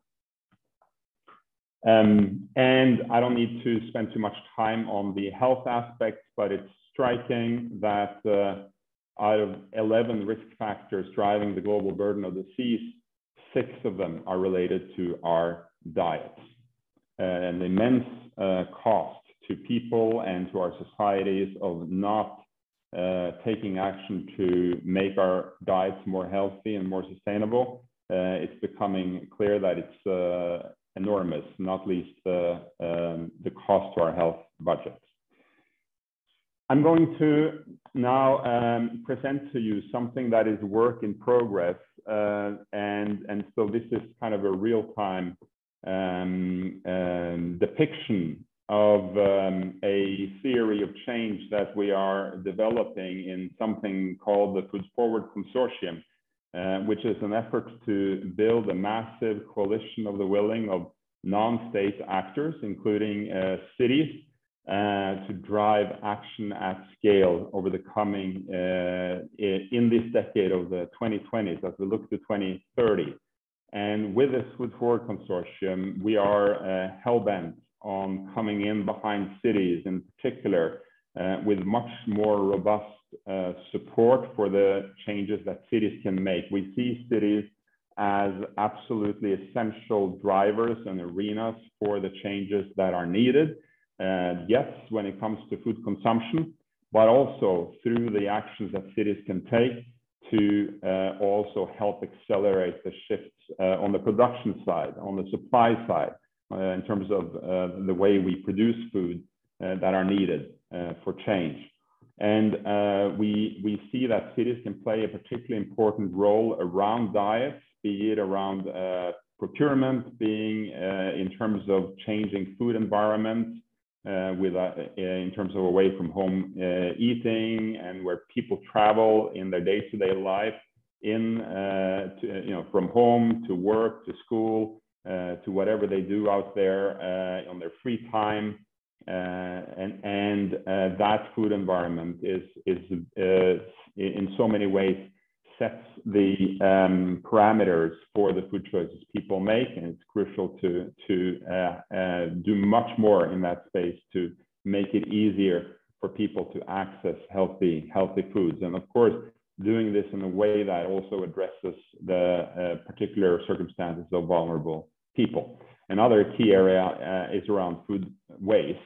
And I don't need to spend too much time on the health aspects, but it's striking that out of 11 risk factors driving the global burden of disease, 6 of them are related to our diets. And the immense cost to people and to our societies of not taking action to make our diets more healthy and more sustainable, it's becoming clear that it's enormous, not least the cost to our health budgets. I'm going to now present to you something that is work in progress, and so this is kind of a real-time depiction of a theory of change that we are developing in something called the Foods Forward Consortium, which is an effort to build a massive coalition of the willing of non-state actors, including cities, to drive action at scale over the coming, in this decade of the 2020s, as we look to 2030. And with this Food Forward Consortium, we are hell-bent on coming in behind cities in particular, with much more robust support for the changes that cities can make. We see cities as absolutely essential drivers and arenas for the changes that are needed. Yes, when it comes to food consumption, but also through the actions that cities can take to also help accelerate the shifts on the production side, on the supply side, in terms of the way we produce food that are needed for change. And we see that cities can play a particularly important role around diets, be it around procurement, being in terms of changing food environments, in terms of away from home eating, and where people travel in their day-to-day life, from home to work to school to whatever they do out there on their free time, and that food environment is in so many ways sets the parameters for the food choices people make, and it's crucial to do much more in that space to make it easier for people to access healthy foods. And of course, doing this in a way that also addresses the particular circumstances of vulnerable people. Another key area is around food waste,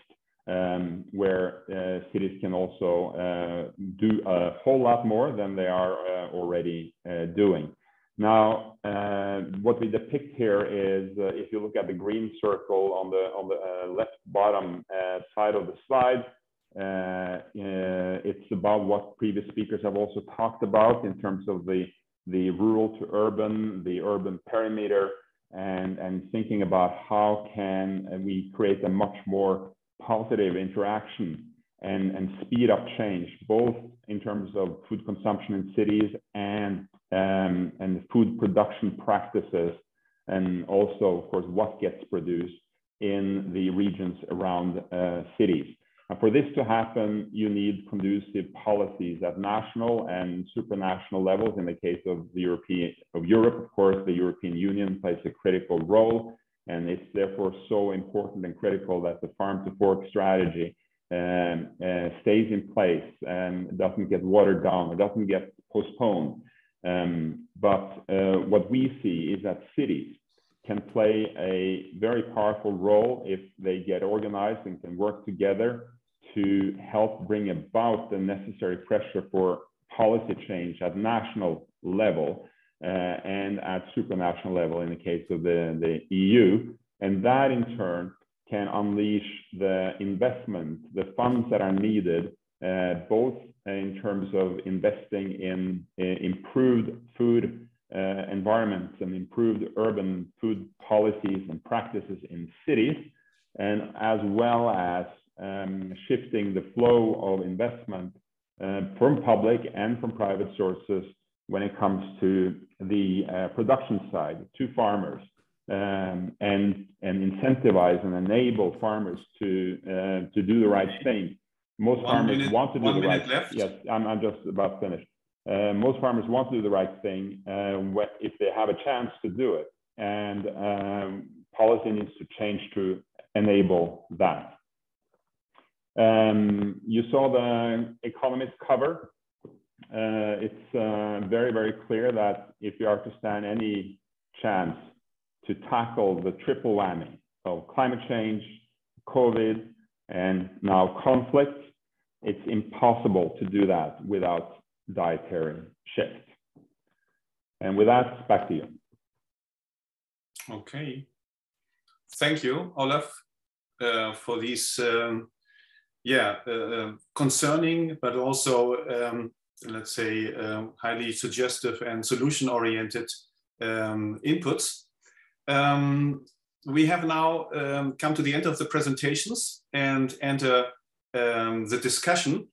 where cities can also do a whole lot more than they are already doing. Now, what we depict here is, if you look at the green circle on the left bottom side of the slide, It's about what previous speakers have also talked about in terms of the rural to urban, the urban perimeter, and thinking about how can we create a much more positive interaction and speed up change, both in terms of food consumption in cities and food production practices, and also, of course, what gets produced in the regions around cities. And for this to happen, you need conducive policies at national and supranational levels. In the case of Europe, of course, the European Union plays a critical role, and it's therefore so important and critical that the farm to fork strategy stays in place and doesn't get watered down or doesn't get postponed. But what we see is that cities can play a very powerful role if they get organized and can work together to help bring about the necessary pressure for policy change at national level and at supranational level in the case of the EU. And that in turn can unleash the investment, the funds that are needed, both in terms of investing in improved food environments and improved urban food policies and practices in cities, and as well as shifting the flow of investment from public and from private sources when it comes to the production side, to farmers, and incentivize and enable farmers to do the right thing. Most farmers want to do the right thing. Yes, I'm just about finished. Most farmers want to do the right thing if they have a chance to do it, and policy needs to change to enable that. You saw the Economist cover. It's very, very clear that if you are to stand any chance to tackle the triple whammy of climate change, COVID, and now conflict, it's impossible to do that without dietary shift. And with that, back to you. Okay. Thank you, Olaf, for these concerning, but also, let's say, highly suggestive and solution-oriented inputs. We have now come to the end of the presentations and enter the discussion,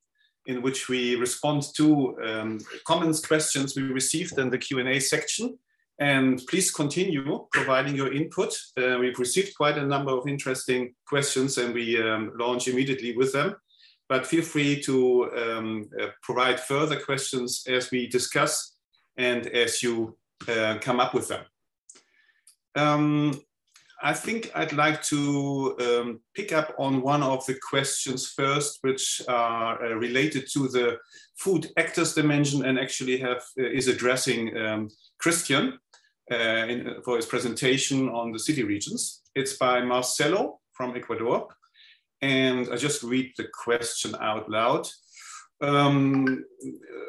in which we respond to comments, questions we received in the Q&A section. And please continue providing your input. We've received quite a number of interesting questions, and we launch immediately with them. But feel free to provide further questions as we discuss and as you come up with them. I think I'd like to pick up on one of the questions first, which are related to the food actors dimension, and actually is addressing Christian for his presentation on the city regions. It's by Marcelo from Ecuador, and I just read the question out loud.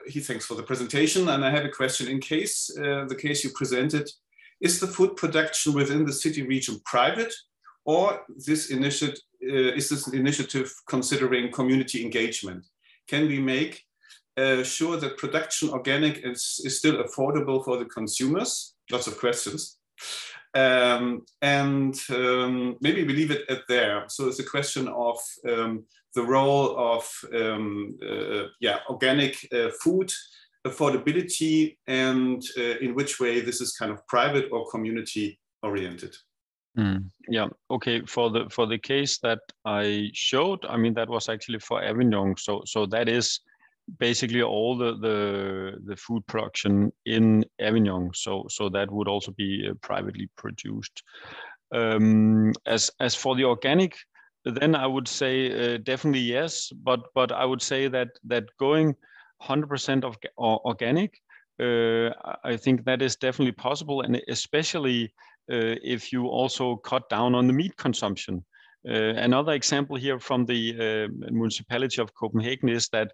He thanks for the presentation, and I have a question. In case the case you presented, is the food production within the city region private, or is this initiative considering community engagement? Can we make sure that production organic is still affordable for the consumers? Lots of questions. Maybe we leave it at there. So it's a question of the role of organic food affordability, and in which way this is kind of private or community oriented. Yeah, okay. For the case that I showed, I mean, that was actually for Avignon. So that is basically all the food production in Avignon. So that would also be privately produced. As for the organic, then I would say definitely yes. But I would say that going 100% of organic, I think that is definitely possible, and especially if you also cut down on the meat consumption. Another example here from the municipality of Copenhagen is that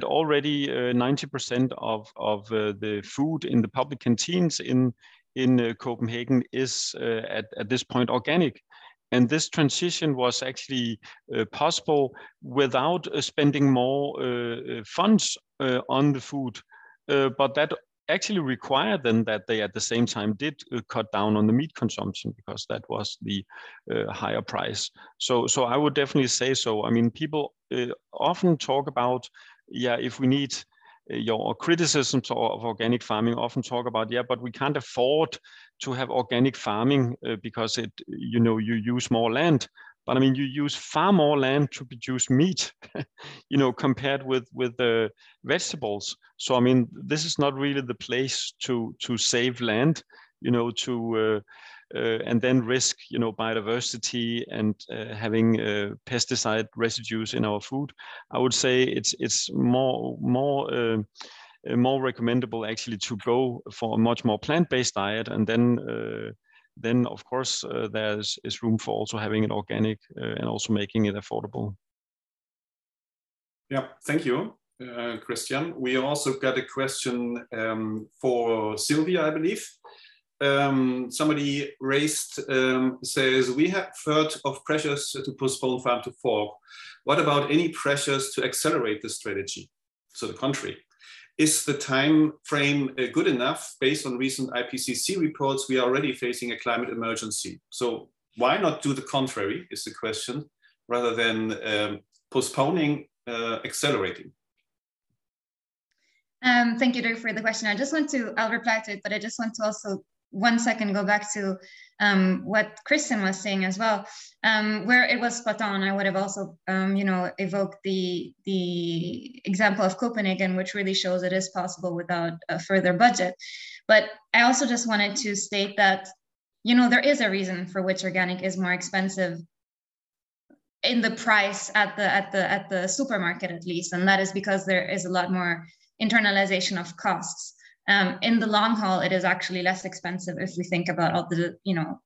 already 90% of the food in the public canteens in Copenhagen is at this point organic. And this transition was actually possible without spending more funds on the food, but that actually required then that they at the same time did cut down on the meat consumption, because that was the higher price. So I would definitely say so. I mean, people often talk about, yeah, if we need your criticisms of organic farming, often talk about, yeah, but we can't afford to have organic farming because it, you know, you use more land. But I mean, you use far more land to produce meat, you know, compared with the vegetables. So I mean, this is not really the place to save land, you know, and then risk, you know, biodiversity and having pesticide residues in our food. I would say it's more recommendable actually to go for a much more plant-based diet, and then of course there's room for also having it organic and also making it affordable. Yeah, thank you, Christian. We also got a question for Sylvia, I believe. Somebody raised, says, we have heard of pressures to postpone farm to fork. What about any pressures to accelerate the strategy? So the contrary. Is the time frame good enough? Based on recent IPCC reports, we are already facing a climate emergency. So why not do the contrary is the question, rather than postponing, accelerating? Thank you, Dirk, for the question. I'll reply to it, but I just want to also 1 second go back to what Christian was saying as well, where it was spot on. I would have also, you know, evoked the example of Copenhagen, which really shows it is possible without a further budget. But I also just wanted to state that, you know, there is a reason for which organic is more expensive in the price at the supermarket, at least, and that is because there is a lot more internalization of costs. In the long haul, it is actually less expensive if we think about all the, you know,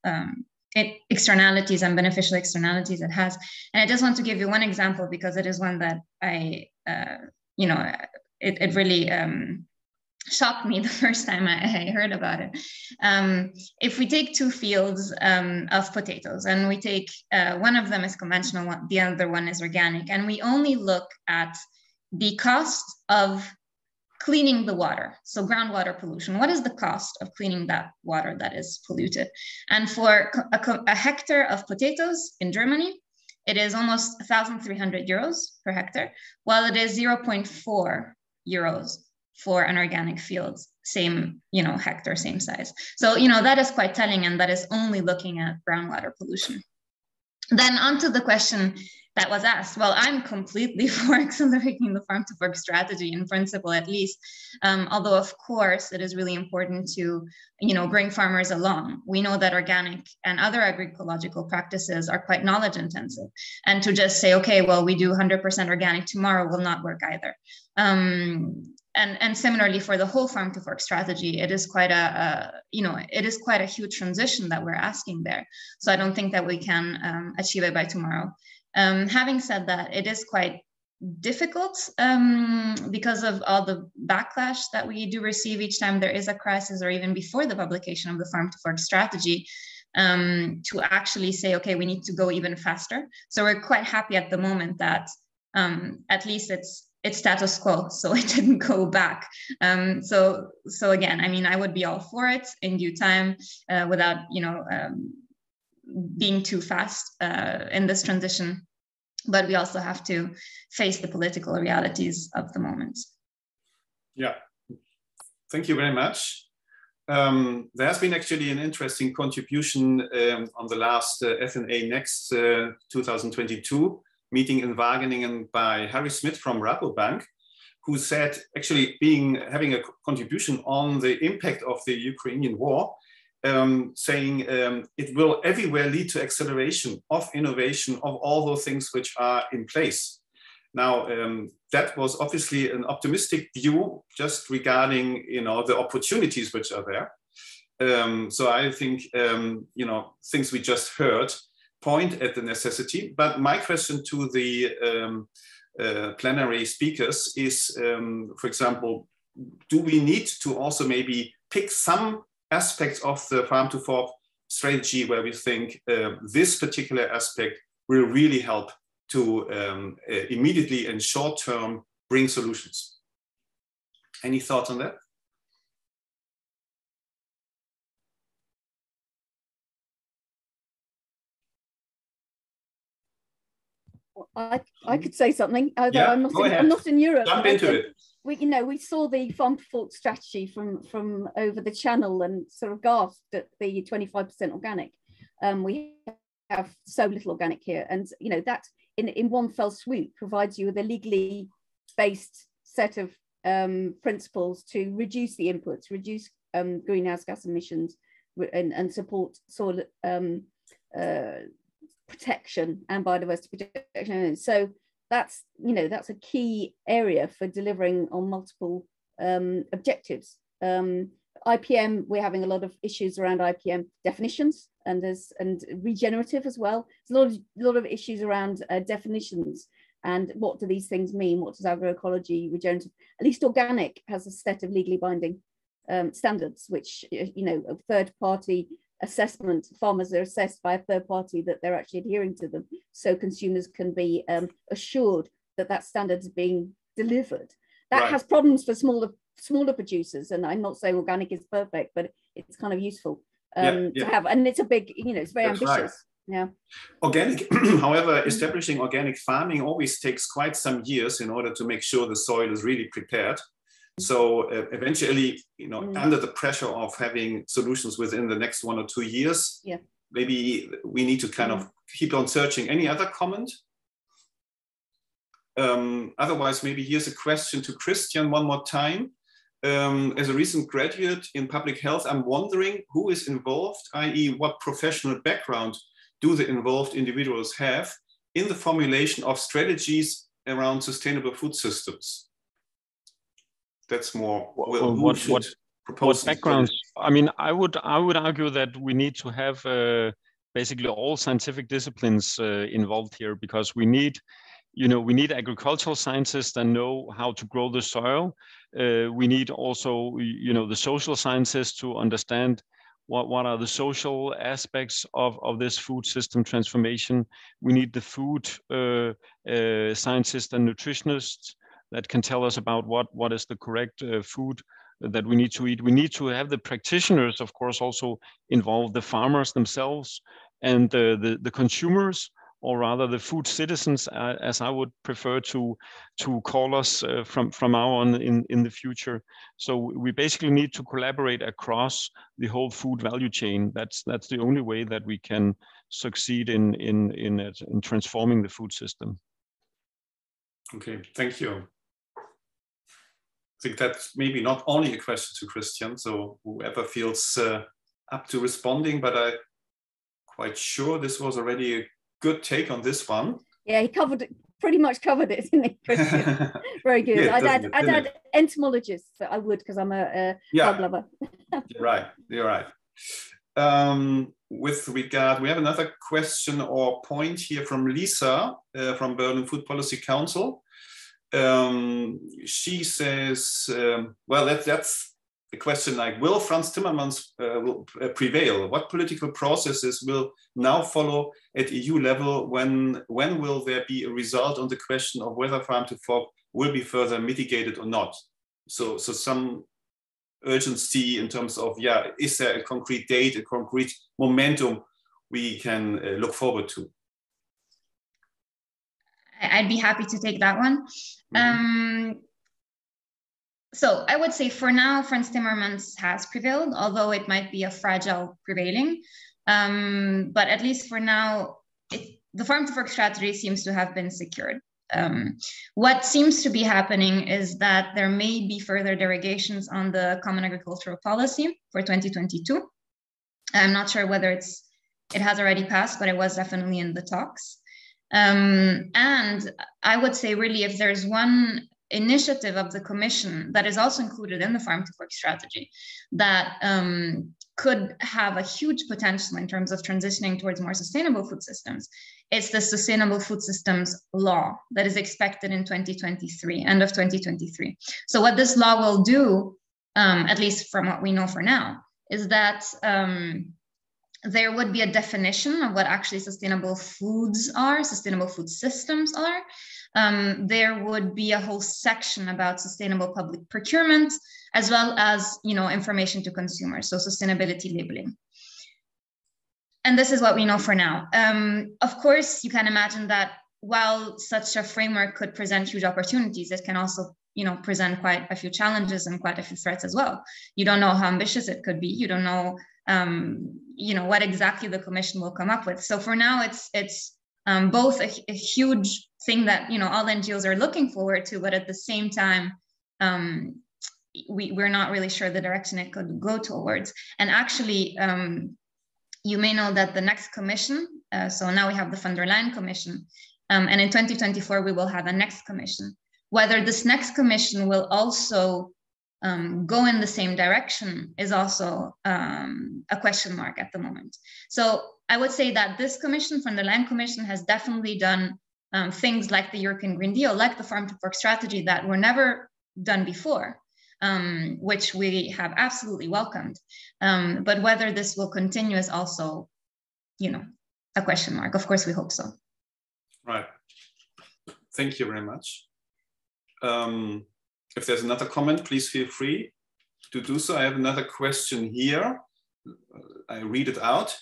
externalities and beneficial externalities it has. And I just want to give you one example, because it is one that I, you know, it really shocked me the first time I heard about it. If we take 2 fields of potatoes, and we take one of them is conventional, the other one is organic, and we only look at the cost of cleaning the water, so groundwater pollution. What is the cost of cleaning that water that is polluted? And for a hectare of potatoes in Germany, it is almost 1,300 euros per hectare, while it is 0.4 euros for an organic field, same, you know, hectare, same size. So, you know, that is quite telling, and that is only looking at groundwater pollution. Then onto the question that was asked. Well, I'm completely for accelerating the farm to fork strategy, in principle at least. Although of course it is really important to, you know, bring farmers along. We know that organic and other agroecological practices are quite knowledge intensive, and to just say, okay, well, we do 100% organic tomorrow will not work either. And similarly for the whole farm to fork strategy, it is quite you know, it is quite a huge transition that we're asking there. So I don't think that we can achieve it by tomorrow. Having said that, it is quite difficult because of all the backlash that we do receive each time there is a crisis, or even before the publication of the farm to fork strategy, to actually say, okay, we need to go even faster. So we're quite happy at the moment that at least it's status quo, so it didn't go back. So again, I mean, I would be all for it in due time, without, you know, being too fast in this transition, but we also have to face the political realities of the moment. Yeah, thank you very much. There has been actually an interesting contribution on the last FNA Next 2022 meeting in Wageningen by Harry Smith from Rabobank, who said, actually having a contribution on the impact of the Ukrainian war, saying it will everywhere lead to acceleration of innovation of all those things which are in place. Now, that was obviously an optimistic view just regarding, you know, the opportunities which are there. So I think, you know, things we just heard point at the necessity. But my question to the plenary speakers is, for example, do we need to also maybe pick some aspects of the farm to fork strategy where we think this particular aspect will really help to immediately and short term bring solutions. Any thoughts on that? I could say something, although yeah, I'm not in Europe. Jump into it. We saw the farm to fork strategy from over the channel and sort of gasped at the 25% organic. We have so little organic here, and that in one fell swoop provides you with a legally based set of principles to reduce the inputs, reduce greenhouse gas emissions, and support soil protection and biodiversity protection. So that's a key area for delivering on multiple objectives. IPM, we're having a lot of issues around IPM definitions and regenerative as well. There's a lot of issues around definitions and what do these things mean? What does agroecology, regenerative? At least organic has a set of legally binding standards, which a third-party assessment. Farmers are assessed by a third party that they're actually adhering to them, so consumers can be assured that that standard is being delivered. That has problems for smaller producers, and I'm not saying organic is perfect, but it's kind of useful to have, and it's a big, it's very ambitious. Right. Yeah. Organic, however, establishing organic farming always takes quite some years in order to make sure the soil is really prepared. So eventually, under the pressure of having solutions within the next 1 or 2 years, maybe we need to kind of keep on searching. Any other comment? Otherwise, maybe here's a question to Christian one more time. As a recent graduate in public health, I'm wondering who is involved, i.e. what professional background do the involved individuals have in the formulation of strategies around sustainable food systems? That's more what backgrounds. I mean, I would argue that we need to have basically all scientific disciplines involved here, because we need agricultural scientists that know how to grow the soil. We need also the social scientists to understand what are the social aspects of this food system transformation. We need the food scientists and nutritionists that can tell us about what is the correct food that we need to eat. We need to have the practitioners, of course, also involved, the farmers themselves and the consumers, or rather the food citizens, as I would prefer to call us from now on in the future. So we basically need to collaborate across the whole food value chain. That's the only way that we can succeed in transforming the food system. Okay, thank you. I think that's maybe not only a question to Christian, so whoever feels up to responding, but I'm quite sure this was already a good take on this one. Yeah, he pretty much covered it, didn't he, Christian? Very good. Yeah, I'd add entomologists, but I would, because I'm a dog lover. You're right. With regard, we have another question or point here from Lisa from Berlin Food Policy Council. She says, well, that's a question like, will Frans Timmermans prevail? What political processes will now follow at EU level? When will there be a result on the question of whether farm to fork will be further mitigated or not? So some urgency in terms of, is there a concrete date, a concrete momentum we can look forward to? I'd be happy to take that one. So I would say for now, Frans Timmermans has prevailed, although it might be a fragile prevailing. But at least for now, the farm to fork strategy seems to have been secured. What seems to be happening is that there may be further derogations on the Common Agricultural Policy for 2022. I'm not sure whether it has already passed, but it was definitely in the talks. And I would say really, if there's one initiative of the Commission that is also included in the farm to fork strategy that could have a huge potential in terms of transitioning towards more sustainable food systems, it's the Sustainable Food Systems Law that is expected in 2023, end of 2023. So what this law will do, at least from what we know for now, is that there would be a definition of what actually sustainable foods are, sustainable food systems are. There would be a whole section about sustainable public procurement, as well as, you know, information to consumers, so sustainability labeling. And this is what we know for now. Of course, you can imagine that while such a framework could present huge opportunities, it can also, you know, present quite a few challenges and quite a few threats as well. You don't know how ambitious it could be. You don't know, you know, what exactly the Commission will come up with. So for now, it's both a huge thing that, you know, all NGOs are looking forward to, but at the same time, we're not really sure the direction it could go towards. And actually, you may know that the next Commission, so now we have the von der Leyen Commission, and in 2024, we will have a next Commission. Whether this next Commission will also go in the same direction is also a question mark at the moment. So I would say that this Commission, von der Leyen Commission, has definitely done things like the European Green Deal, like the Farm to Fork strategy that were never done before, which we have absolutely welcomed. But whether this will continue is also, you know, a question mark. Of course, we hope so. Right. Thank you very much. If there's another comment, please feel free to do so. I have another question here. I read it out.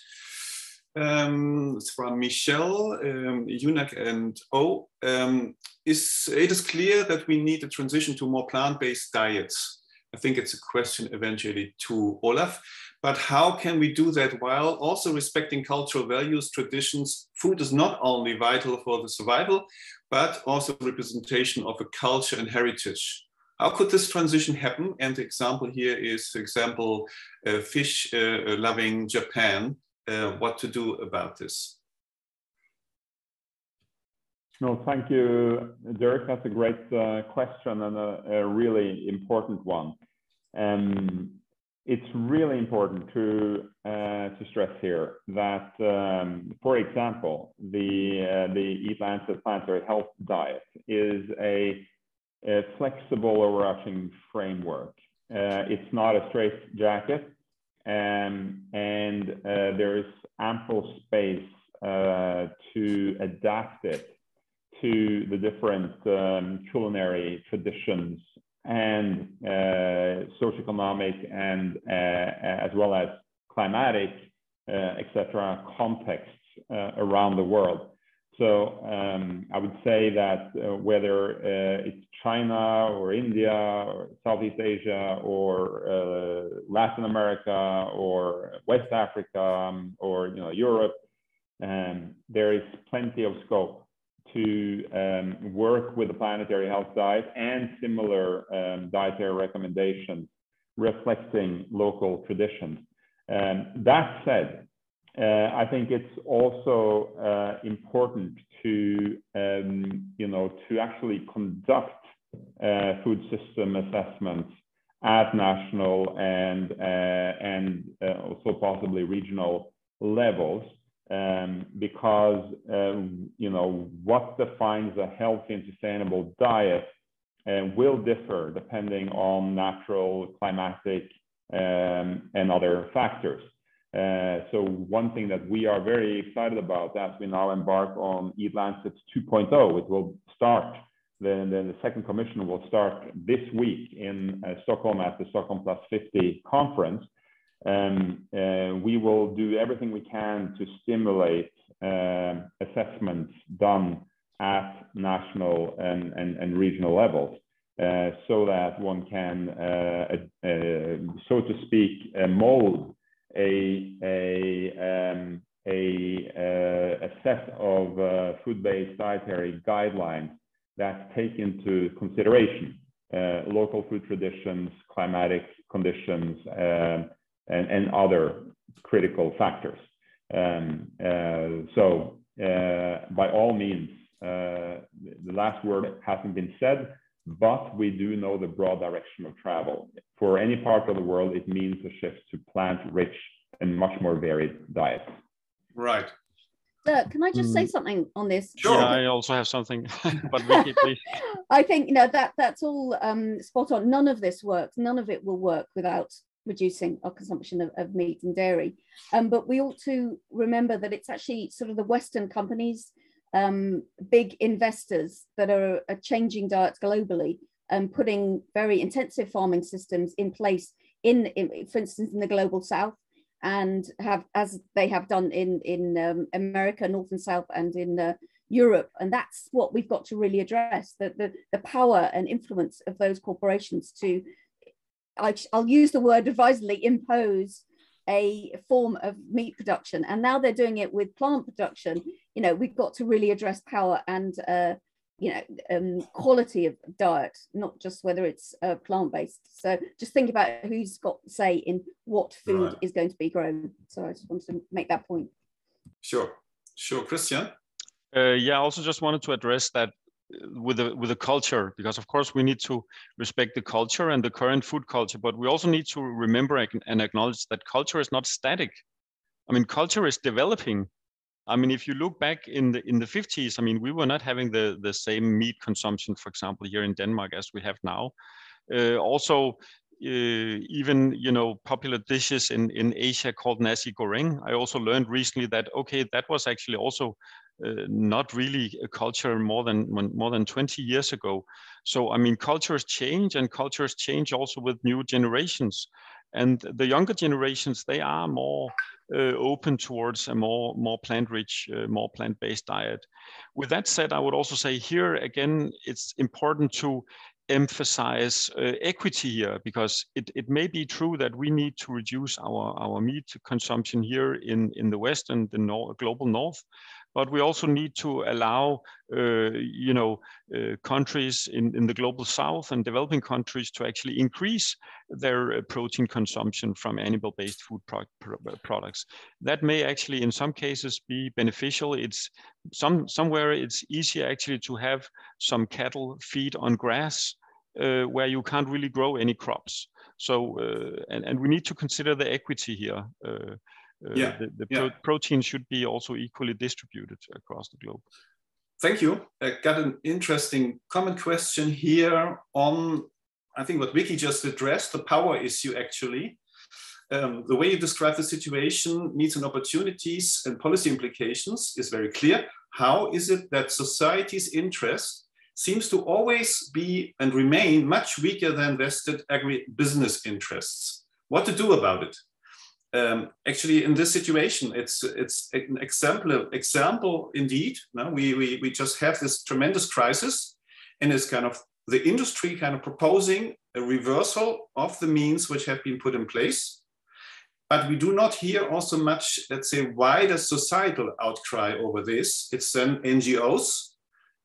It's from Michelle, Unac and O. It is clear that we need a transition to more plant-based diets. I think it's a question eventually to Olaf, but how can we do that while also respecting cultural values, traditions? Food is not only vital for the survival, but also representation of a culture and heritage. How could this transition happen? And the example here is, for example, fish loving Japan, what to do about this? No, thank you, Dirk. That's a great question and a really important one. It's really important to stress here that, for example, the Eat Lancet Planetary Health Diet is a flexible overarching framework. It's not a straitjacket, and there is ample space to adapt it to the different culinary traditions and socioeconomic and as well as climatic, etc. contexts around the world. So I would say that whether it's China or India or Southeast Asia or Latin America or West Africa or Europe, there is plenty of scope to work with the planetary health diet and similar dietary recommendations reflecting local traditions. That said, I think it's also important to to actually conduct food system assessments at national and also possibly regional levels, because what defines a healthy and sustainable diet will differ depending on natural, climatic, and other factors. So one thing that we are very excited about as we now embark on Eat Lancet 2.0, it will start, the second commission will start this week in Stockholm at the Stockholm Plus 50 conference. We will do everything we can to stimulate assessments done at national and regional levels, so that one can, so to speak, mold a set of food-based dietary guidelines that take into consideration local food traditions, climatic conditions, and other critical factors. So by all means, the last word hasn't been said, but we do know the broad direction of travel. For any part of the world, it means a shift to plant-rich and much more varied diets. Right. Can I just say something on this? Sure. Yeah, I also have something, but Vicky, please. I think that's all spot on. None of this works. None of it will work without reducing our consumption of meat and dairy. But we ought to remember that it's actually sort of the Western companies, big investors that are changing diets globally and putting very intensive farming systems in place for instance, in the global South, and as they have done in America, North and South, and in Europe. And that's what we've got to really address, the power and influence of those corporations to, I'll use the word advisedly, impose a form of meat production. And now they're doing it with plant production. You know, we've got to really address power and quality of diet, not just whether it's plant-based. So just think about who's got say in what food is going to be grown. So I just wanted to make that point. Sure, Christian. Yeah, I also just wanted to address that with the culture, because of course we need to respect the culture and the current food culture, but we also need to remember and acknowledge that culture is not static. I mean, culture is developing. I mean, if you look back in the 50s, I mean, we were not having the same meat consumption, for example, here in Denmark as we have now. Even, you know, popular dishes in Asia called nasi goreng. I also learned recently that, okay, that was actually also not really a culture more than 20 years ago. So, I mean, cultures change, and cultures change also with new generations. And the younger generations, they are more open towards a more plant-rich, more plant-based diet. With that said, I would also say here, again, it's important to emphasize equity here, because it may be true that we need to reduce our meat consumption here in the West and the global North, but we also need to allow countries in the global South and developing countries to actually increase their protein consumption from animal-based food products. That may actually in some cases be beneficial. It's somewhere it's easier actually to have some cattle feed on grass where you can't really grow any crops. So and we need to consider the equity here. Protein should be also equally distributed across the globe. Thank you. I got an interesting comment question here on, I think, what Vicky just addressed, the power issue actually. The way you describe the situation, needs and opportunities and policy implications is very clear. How is it that society's interest seems to always be and remain much weaker than vested agribusiness interests? What to do about it? Actually, in this situation, it's an example indeed. No? We just have this tremendous crisis, and it's kind of the industry kind of proposing a reversal of the means which have been put in place. But we do not hear also much, let's say, wider societal outcry over this. It's then NGOs,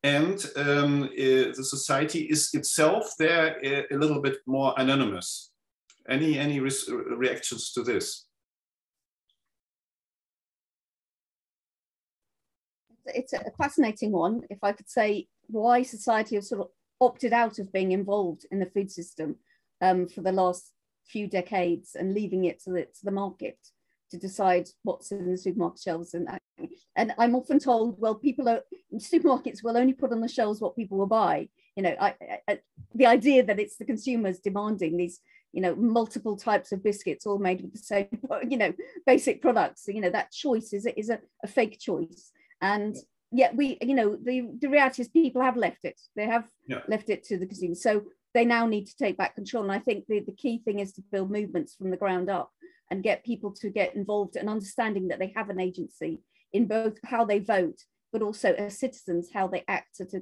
and the society is itself there a little bit more anonymous. Any reactions to this? It's a fascinating one. If I could say why society has sort of opted out of being involved in the food system for the last few decades and leaving it to the market to decide what's in the supermarket shelves. And I'm often told, well, supermarkets will only put on the shelves what people will buy. You know, the idea that it's the consumers demanding these, you know, multiple types of biscuits all made with the same, you know, basic products. You know, that choice is a fake choice. And yet we, you know, the reality is people have left it. They have left it to the consumers. So they now need to take back control. And I think the key thing is to build movements from the ground up and get people to get involved and understanding that they have an agency in both how they vote, but also as citizens, how they act at a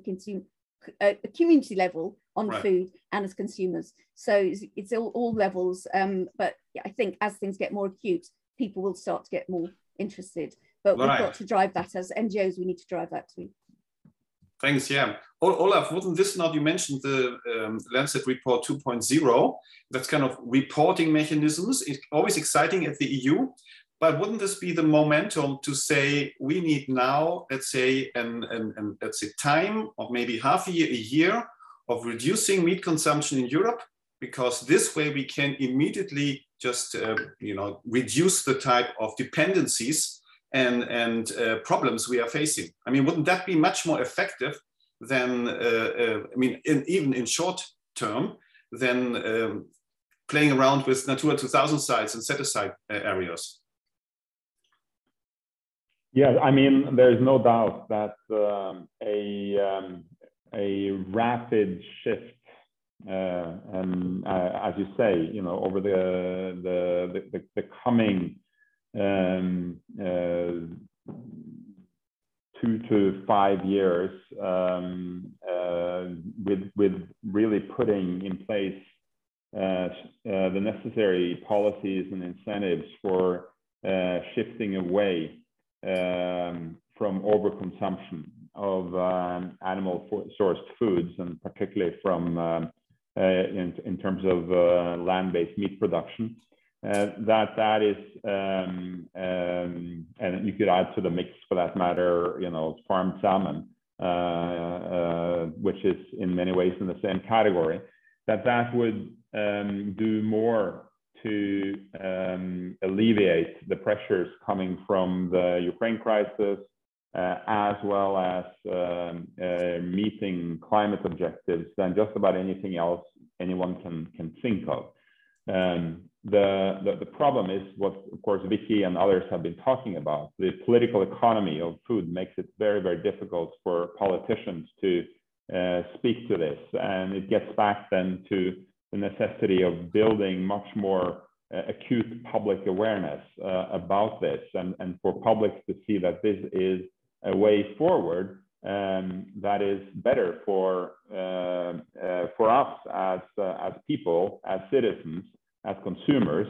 community level on food and as consumers. So it's all levels. But I think as things get more acute, people will start to get more interested. But we've got to drive that as NGOs. We need to drive that too. Thanks. Yeah, Olaf, wasn't this not? You mentioned the Lancet report 2.0. That's kind of reporting mechanisms. It's always exciting at the EU, but wouldn't this be the momentum to say we need now, let's say, let's say time of maybe half a year of reducing meat consumption in Europe, because this way we can immediately just reduce the type of dependencies and problems we are facing. I mean, wouldn't that be much more effective than, even in short term, than playing around with Natura 2000 sites and set-aside areas? Yeah, I mean, there's no doubt that a rapid shift, and as you say, you know, over the coming 2 to 5 years, with really putting in place the necessary policies and incentives for shifting away from overconsumption of animal-sourced foods, and particularly from in terms of land-based meat production. That is, and you could add to the mix, for that matter, you know, farmed salmon, which is in many ways in the same category. That would do more to alleviate the pressures coming from the Ukraine crisis, as well as meeting climate objectives than just about anything else anyone can think of. The problem is what, of course, Vicky and others have been talking about. The political economy of food makes it very, very difficult for politicians to speak to this. And it gets back then to the necessity of building much more acute public awareness about this, and for publics to see that this is a way forward that is better for us as people, as citizens, as consumers,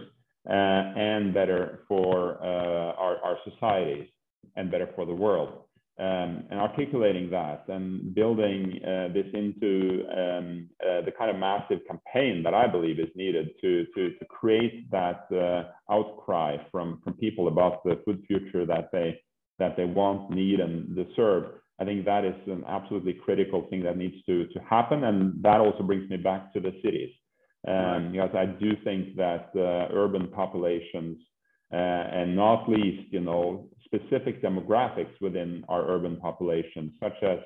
and better for our societies, and better for the world. And articulating that and building this into the kind of massive campaign that I believe is needed to create that outcry from people about the food future that they want, need, and deserve. I think that is an absolutely critical thing that needs to happen, and that also brings me back to the cities. Because I do think that urban populations, and not least, you know, specific demographics within our urban populations, such as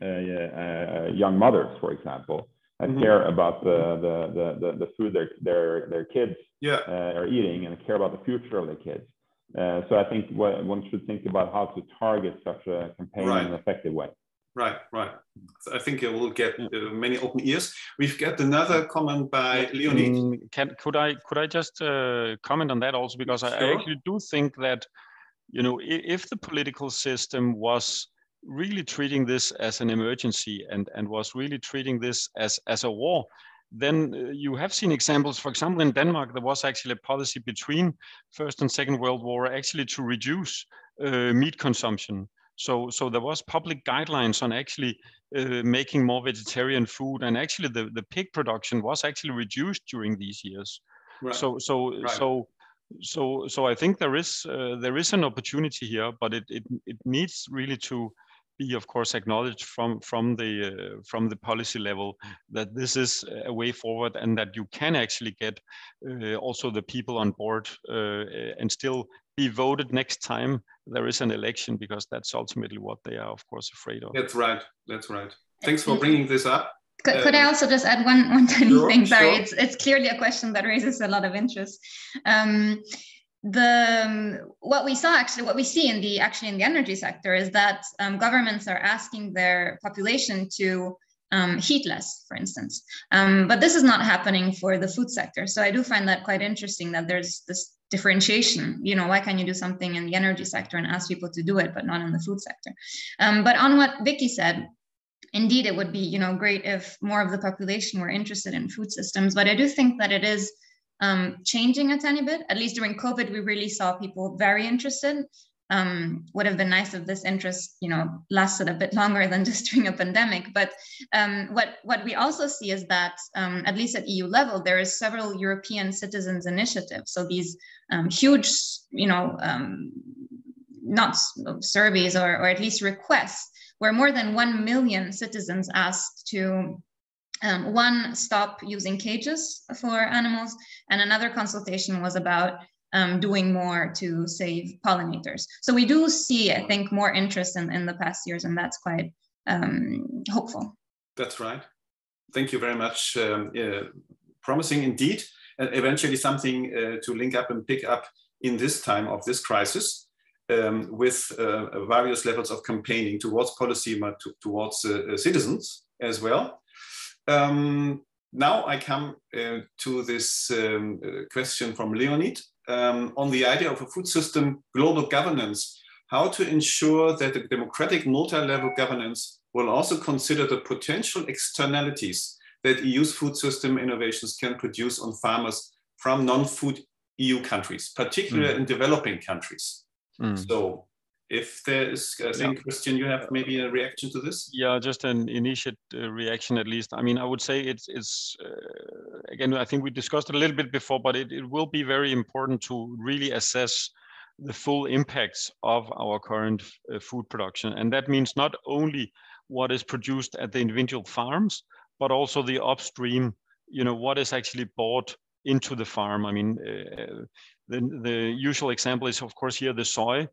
young mothers, for example, that care about the food their kids are eating, and care about the future of their kids. So I think one should think about how to target such a campaign in an effective way. Right. So I think it will get many open ears. We've got another comment by Leonid. Could I just comment on that also, because I actually do think that, you know, if the political system was really treating this as an emergency and was really treating this as a war, then you have seen examples. For example, in Denmark, there was actually a policy between First and Second World War actually to reduce meat consumption. So there was public guidelines on actually making more vegetarian food, and actually the pig production was actually reduced during these years. Right. So I think there is an opportunity here, but it needs really to be, of course, acknowledged from the policy level that this is a way forward, and that you can actually get also the people on board and still be voted next time there is an election, because that's ultimately what they are, of course, afraid of. That's right. Thanks for bringing this up. Could I also just add one tiny thing? Sorry, it's clearly a question that raises a lot of interest. What we see in the energy sector is that governments are asking their population to heat less, for instance. But this is not happening for the food sector. So I do find that quite interesting, that there's this differentiation. You know, why can you do something in the energy sector and ask people to do it, but not in the food sector? But on what Vicky said, indeed, it would be, you know, great if more of the population were interested in food systems. But I do think that it is changing a tiny bit. At least during COVID, we really saw people very interested. Would have been nice if this interest, you know, lasted a bit longer than just during a pandemic. But what we also see is that, at least at EU level, there is several European citizens initiatives. So these huge, you know, not surveys or at least requests, where more than 1 million citizens asked to one, stop using cages for animals, and another consultation was about doing more to save pollinators. So we do see, I think, more interest in the past years, and that's quite hopeful. That's right. Thank you very much, promising indeed, and eventually something to link up and pick up in this time of this crisis, with various levels of campaigning towards policy, but towards citizens as well. Now I come to this question from Leonid on the idea of a food system global governance, how to ensure that the democratic multi-level governance will also consider the potential externalities that EU's food system innovations can produce on farmers from non-food EU countries, particularly in developing countries. So if there is, I think, Christian, you have maybe a reaction to this? Yeah, just an initiate reaction at least. I mean, I would say it's again, I think we discussed it a little bit before, but it will be very important to really assess the full impacts of our current food production. And that means not only what is produced at the individual farms, but also the upstream, you know, what is actually bought into the farm. I mean, the usual example is, of course, here the soy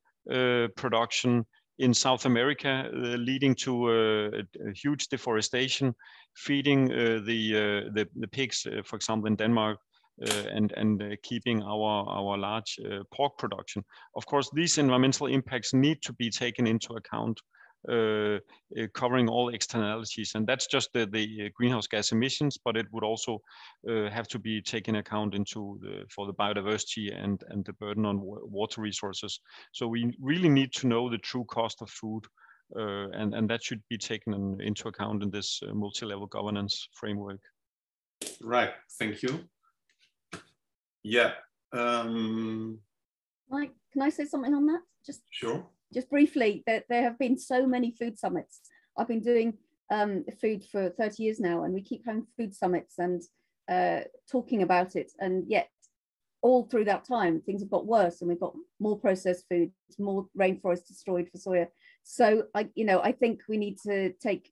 production in South America, leading to a huge deforestation, feeding the pigs, for example, in Denmark, and keeping our large pork production. Of course, these environmental impacts need to be taken into account, covering all externalities, and that's just the greenhouse gas emissions, but it would also have to be taken account into for the biodiversity and the burden on water resources. So we really need to know the true cost of food, and that should be taken into account in this multi-level governance framework. Right, thank you. Yeah. Mike, can I say something on that? Just sure. Just briefly, there have been so many food summits. I've been doing food for 30 years now, and we keep having food summits and talking about it. And yet, all through that time, things have got worse, and we've got more processed foods, more rainforest destroyed for soya. So, I think we need to take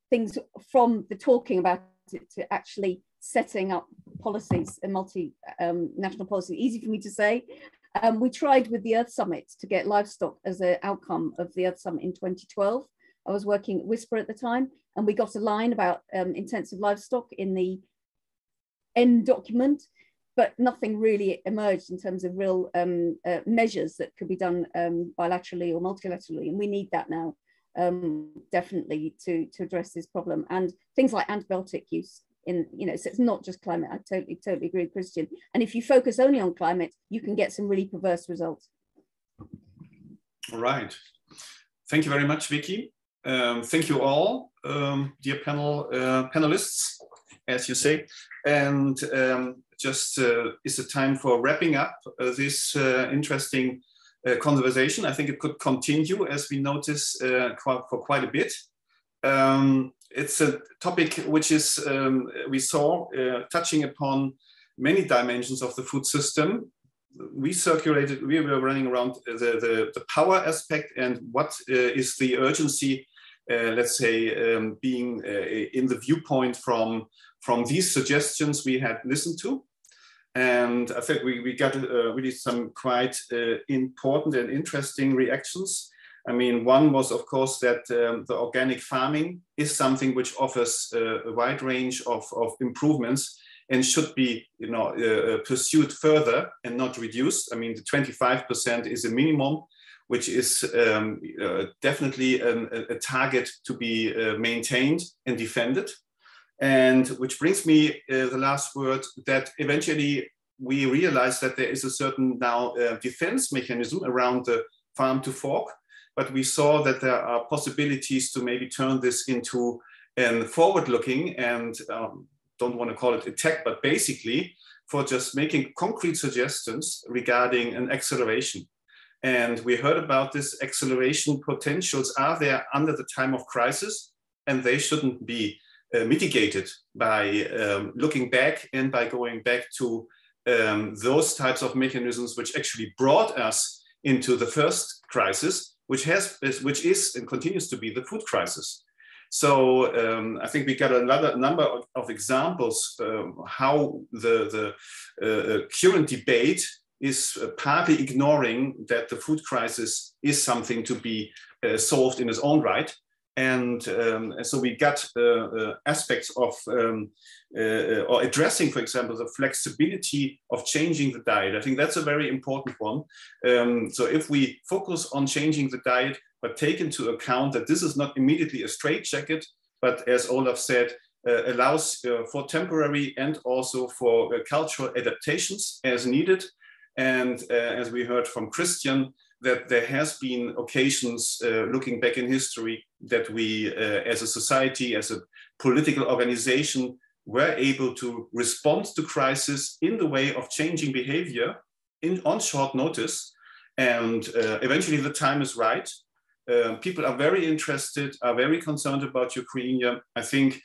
things from the talking about it to actually setting up policies and multi-national policy. Easy for me to say. We tried with the Earth Summit to get livestock as an outcome of the Earth Summit in 2012. I was working at Whisper at the time, and we got a line about intensive livestock in the end document, but nothing really emerged in terms of real measures that could be done bilaterally or multilaterally, and we need that now, definitely, to address this problem. And things like antibiotic use. So it's not just climate. I totally agree with Christian. And if you focus only on climate, you can get some really perverse results. All right. Thank you very much, Vicky. Thank you all, dear panelists, as you say. And just is the time for wrapping up this interesting conversation. I think it could continue, as we notice, for quite a bit. It's a topic which is, we saw, touching upon many dimensions of the food system. We were running around the power aspect and what is the urgency, let's say, being in the viewpoint from these suggestions we had listened to. And I think we got really some quite important and interesting reactions. I mean, one was, of course, that the organic farming is something which offers a wide range of improvements and should be, pursued further and not reduced. I mean, the 25% is a minimum, which is definitely a target to be maintained and defended. And which brings me the last word, that eventually we realize that there is a certain now defense mechanism around the farm to fork. But we saw that there are possibilities to maybe turn this into a forward-looking and don't want to call it attack, but basically for just making concrete suggestions regarding an acceleration. And we heard about this acceleration potentials are there under the time of crisis, and they shouldn't be mitigated by looking back and by going back to those types of mechanisms which actually brought us into the first crisis, which is and continues to be the food crisis. So I think we got another number of examples how the current debate is partly ignoring that the food crisis is something to be solved in its own right, And so we got aspects of or addressing, for example, the flexibility of changing the diet. I think that's a very important one. So if we focus on changing the diet, but take into account that this is not immediately a straitjacket, but as Olaf said, allows for temporary and also for cultural adaptations as needed. And as we heard from Christian, that there has been occasions looking back in history that we as a society, as a political organization, were able to respond to crisis in the way of changing behavior on short notice. And eventually the time is right. People are very interested, are very concerned about Ukraine. I think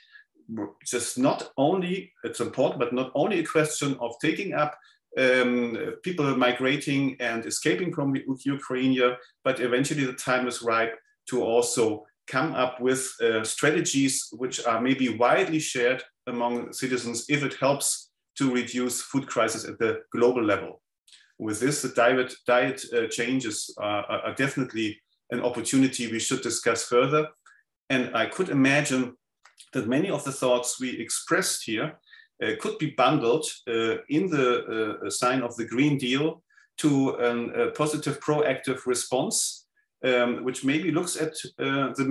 just not only, it's important, but not only a question of taking up people migrating and escaping from Ukraine, but eventually the time is ripe to also come up with strategies which are maybe widely shared among citizens if it helps to reduce food crisis at the global level. With this, the diet changes are definitely an opportunity we should discuss further. And I could imagine that many of the thoughts we expressed here could be bundled in the sign of the Green Deal to a positive proactive response, which maybe looks at the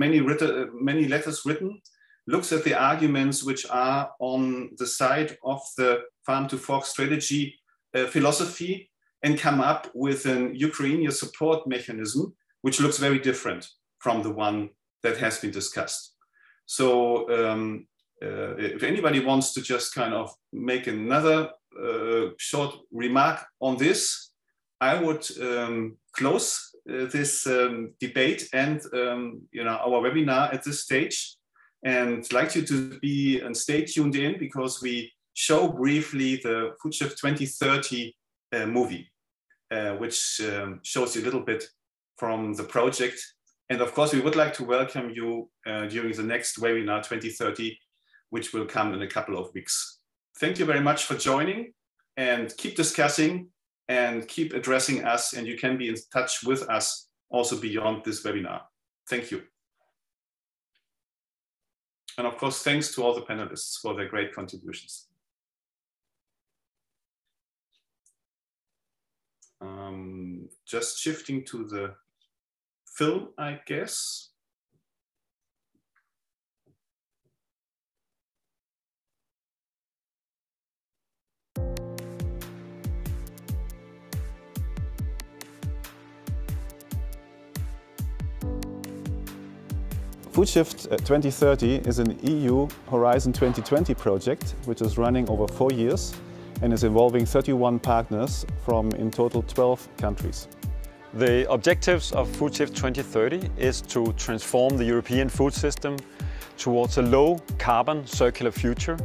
many letters written, looks at the arguments which are on the side of the farm to fork strategy philosophy, and come up with an Ukrainian support mechanism, which looks very different from the one that has been discussed. So if anybody wants to just kind of make another short remark on this, I would close this debate and our webinar at this stage, and like you to be and stay tuned in, because we show briefly the Foodshift 2030 movie, which shows you a little bit from the project. And of course, we would like to welcome you during the next webinar 2030, which will come in a couple of weeks. Thank you very much for joining, and keep discussing and keep addressing us, and you can be in touch with us also beyond this webinar. Thank you. And of course, thanks to all the panelists for their great contributions. Just shifting to the film, I guess. Foodshift 2030 is an EU Horizon 2020 project, which is running over 4 years and is involving 31 partners from in total 12 countries. The objectives of Foodshift 2030 is to transform the European food system towards a low-carbon circular future,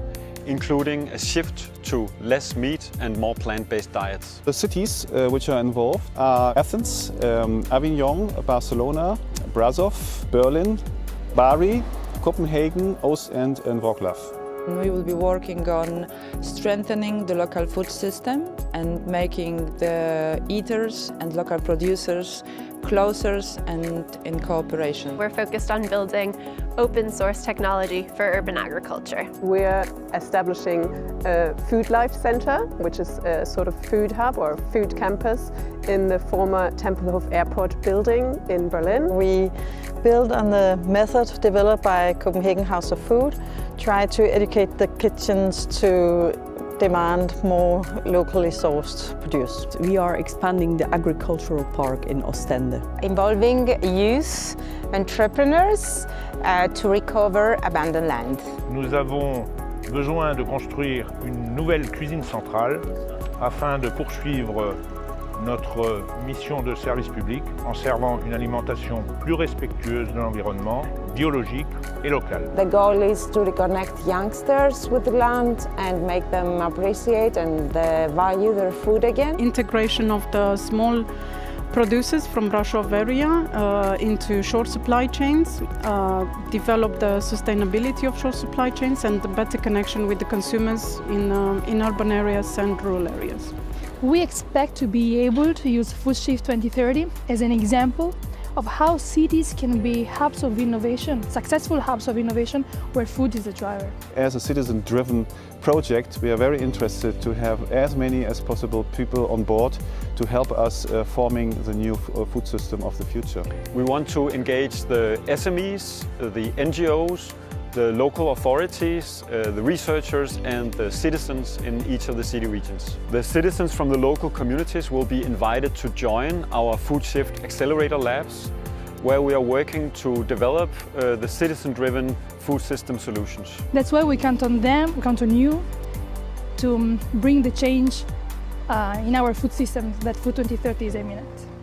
including a shift to less meat and more plant-based diets. The cities which are involved are Athens, Avignon, Barcelona, Brasov, Berlin, Bari, Copenhagen, Ostend and Wrocław. We will be working on strengthening the local food system and making the eaters and local producers closer and in cooperation. We're focused on building open source technology for urban agriculture. We're establishing a Food Life Center, which is a sort of food hub or food campus in the former Tempelhof Airport building in Berlin. We build on the method developed by Copenhagen House of Food, try to educate the kitchens to demand more locally sourced produce. We are expanding the agricultural park in Ostende. Involving youth entrepreneurs to recover abandoned land. Nous avons besoin de construire une nouvelle cuisine centrale afin de poursuivre notre mission de service public en servant une alimentation plus respectueuse de l'environnement, biologique et locale. The goal is to reconnect youngsters with the land and make them appreciate and value their food again. Integration of the small producers from Brasov area into short supply chains, develop the sustainability of short supply chains and the better connection with the consumers in urban areas and rural areas. We expect to be able to use Foodshift 2030 as an example of how cities can be hubs of innovation, successful hubs of innovation, where food is the driver. As a citizen-driven project, we are very interested to have as many as possible people on board to help us forming the new food system of the future. We want to engage the SMEs, the NGOs, the local authorities, the researchers and the citizens in each of the city regions. The citizens from the local communities will be invited to join our Foodshift Accelerator Labs, where we are working to develop the citizen-driven food system solutions. That's why we count on them, we count on you to bring the change in our food system that Food 2030 is aiming at.